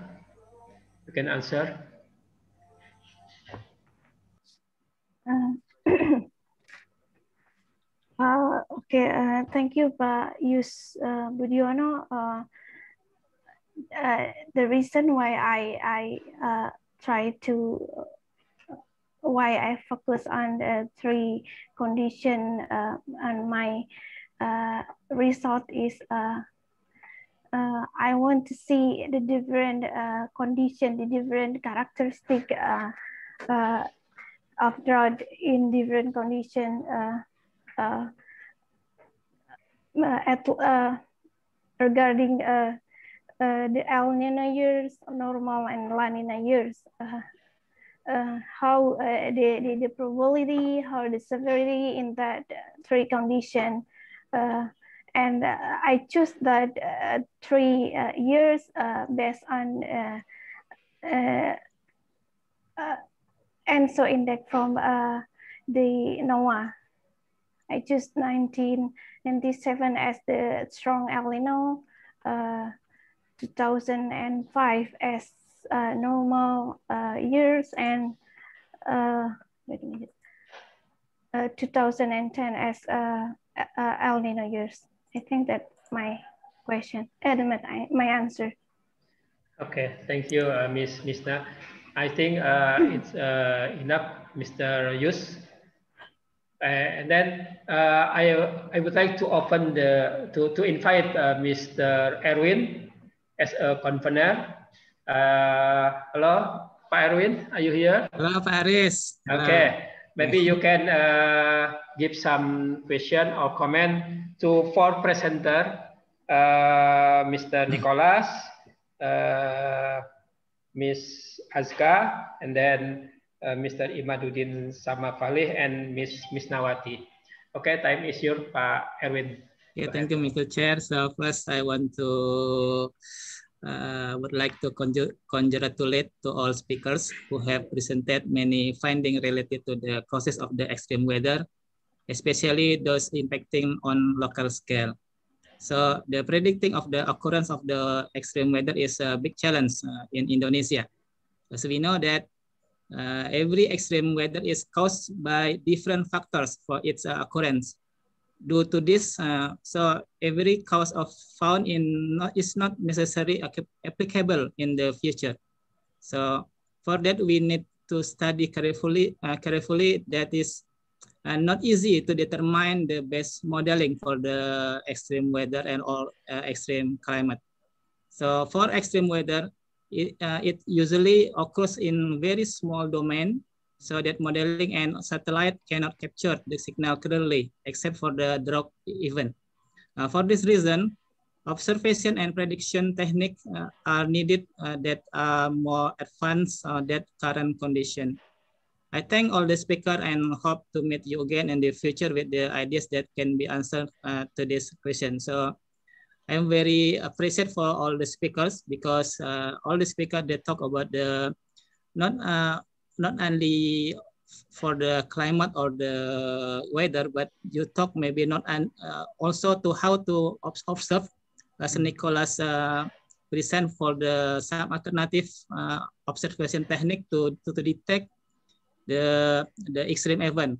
you can answer. Okay, thank you, Pak Yus Budiono. The reason why I why I focus on the 3 conditions and my result is I want to see the different condition, the different characteristic of drought in different conditions regarding the El Nino years, normal and La Nina years. How the probability, how the severity in that 3 conditions. And I choose that 3 years based on ENSO index from the NOAA. I choose 1997 as the strong El Nino, 2005 as normal years, and wait a minute, 2010 as El Nino years. I think that's my question, my answer. Okay, thank you, Miss Na. I think it's enough, Mr. Yus. And then I would like to open to invite Mr. Erwin as a convener. Hello, Pak Erwin, are you here? Hello, Pak Aris. Okay, maybe you can give some question or comment to 4 presenter, Mr. Nicholas, Miss Azka, and then Mr. Imaduddin Samafalih and Miss Nawati. Okay, time is yours, Pak Erwin. Yeah, thank you, Mr. Chair. So first, I want to would like to congratulate to all speakers who have presented many findings related to the causes of the extreme weather, especially those impacting on local scale. So the predicting of the occurrence of the extreme weather is a big challenge in Indonesia. As we know that every extreme weather is caused by different factors for its occurrence. Due to this, so every cause of found is not necessarily applicable in the future. So for that, we need to study carefully. That is not easy to determine the best modeling for the extreme weather and all extreme climate. So for extreme weather, it usually occurs in very small domain, so that modeling and satellite cannot capture the signal clearly, except for the drought event. For this reason, observation and prediction techniques are needed that are more advanced than current condition. I thank all the speakers and hope to meet you again in the future with the ideas that can be answered to this question. So I'm very appreciative for all the speakers because all the speakers they talk about the not only for the climate or the weather, but you talk maybe not also to how to observe, as Nicholas present for the some alternative observation technique to detect the extreme event.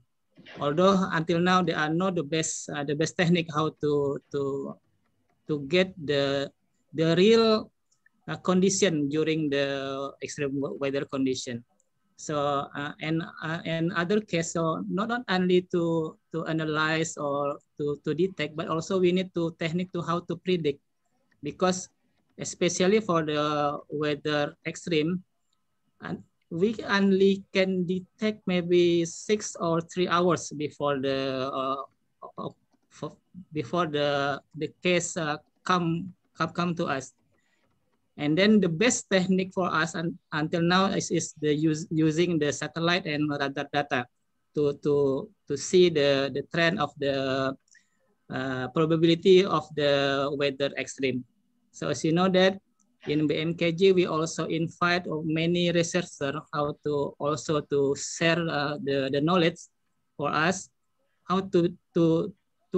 Although until now there are not the best technique how to get the real condition during the extreme weather condition. So and other case, so not only to analyze or to detect, but also we need to technique to how to predict, because especially for the weather extreme, and we only can detect maybe 6 or 3 hours before the case come to us. And then the best technique for us until now is the using the satellite and radar data to see the trend of the probability of the weather extreme. So as you know that in BMKG we also invite many researchers how to also to share the knowledge for us how to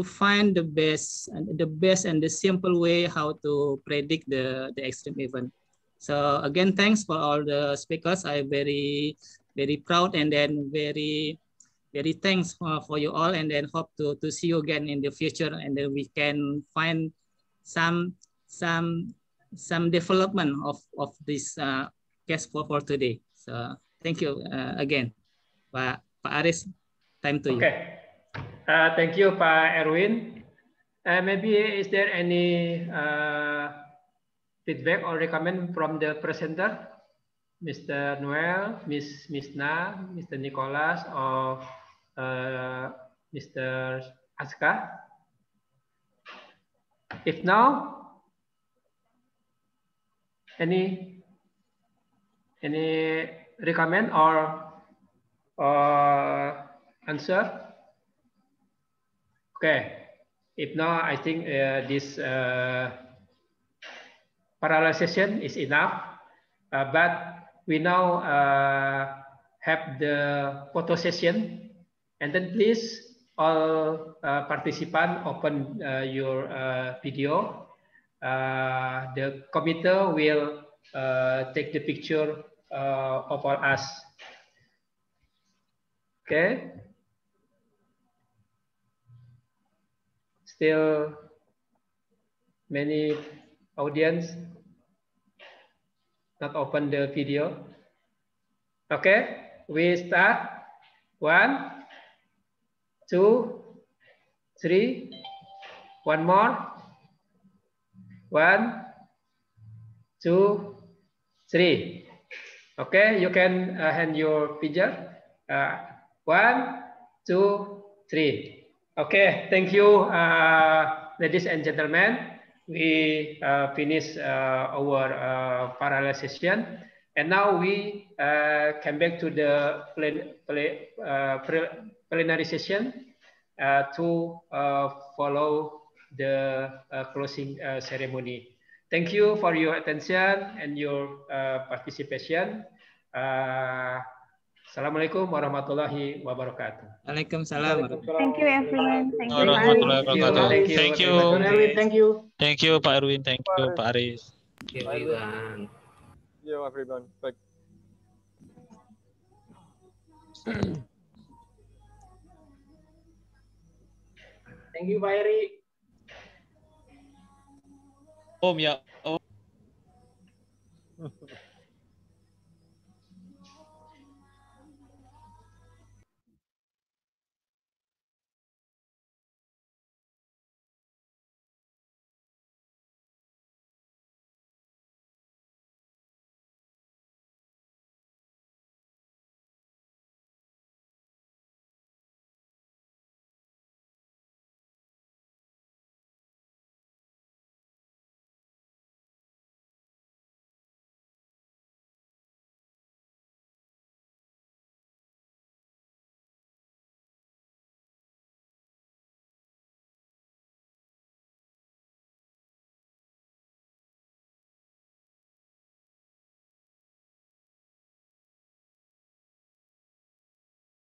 find the best and the simple way how to predict the extreme event. So again, thanks for all the speakers. I'm very proud and then very thanks for you all, and then hope to see you again in the future, and then we can find some development of this case for today. So thank you again, Pak Aris. Time to you. Okay. Thank you, Pak Erwin. Maybe is there any feedback or recommend from the presenter, Mr. Noel, Miss Na, Mr. Nicholas, or Mr. Aska? If now, any recommend or answer? Okay. If not, I think this parallel session is enough. But we now have the photo session, and then please all participants open your video. The committee will take the picture of all us. Okay. Still many audience not open the video. Okay, we start. 1, 2, 3. One more. 1, 2, 3. Okay, you can hand your picture. 1, 2, 3. Okay, thank you, ladies and gentlemen. We finish our parallel session, and now we come back to the plenary session to follow the closing ceremony. Thank you for your attention and your participation. Assalamualaikum warahmatullahi wabarakatuh. Waalaikumsalam. Thank you, everyone. Thank you, Pak Warahmatullahi Aris. wabarakatuh. Thank you. Thank you. Erwin, thank you. Thank you, Pak Erwin. Thank you, Pak Aris. Thank you, everyone. Yeah, everyone. Back. Thank you, Pak Eri. Om ya.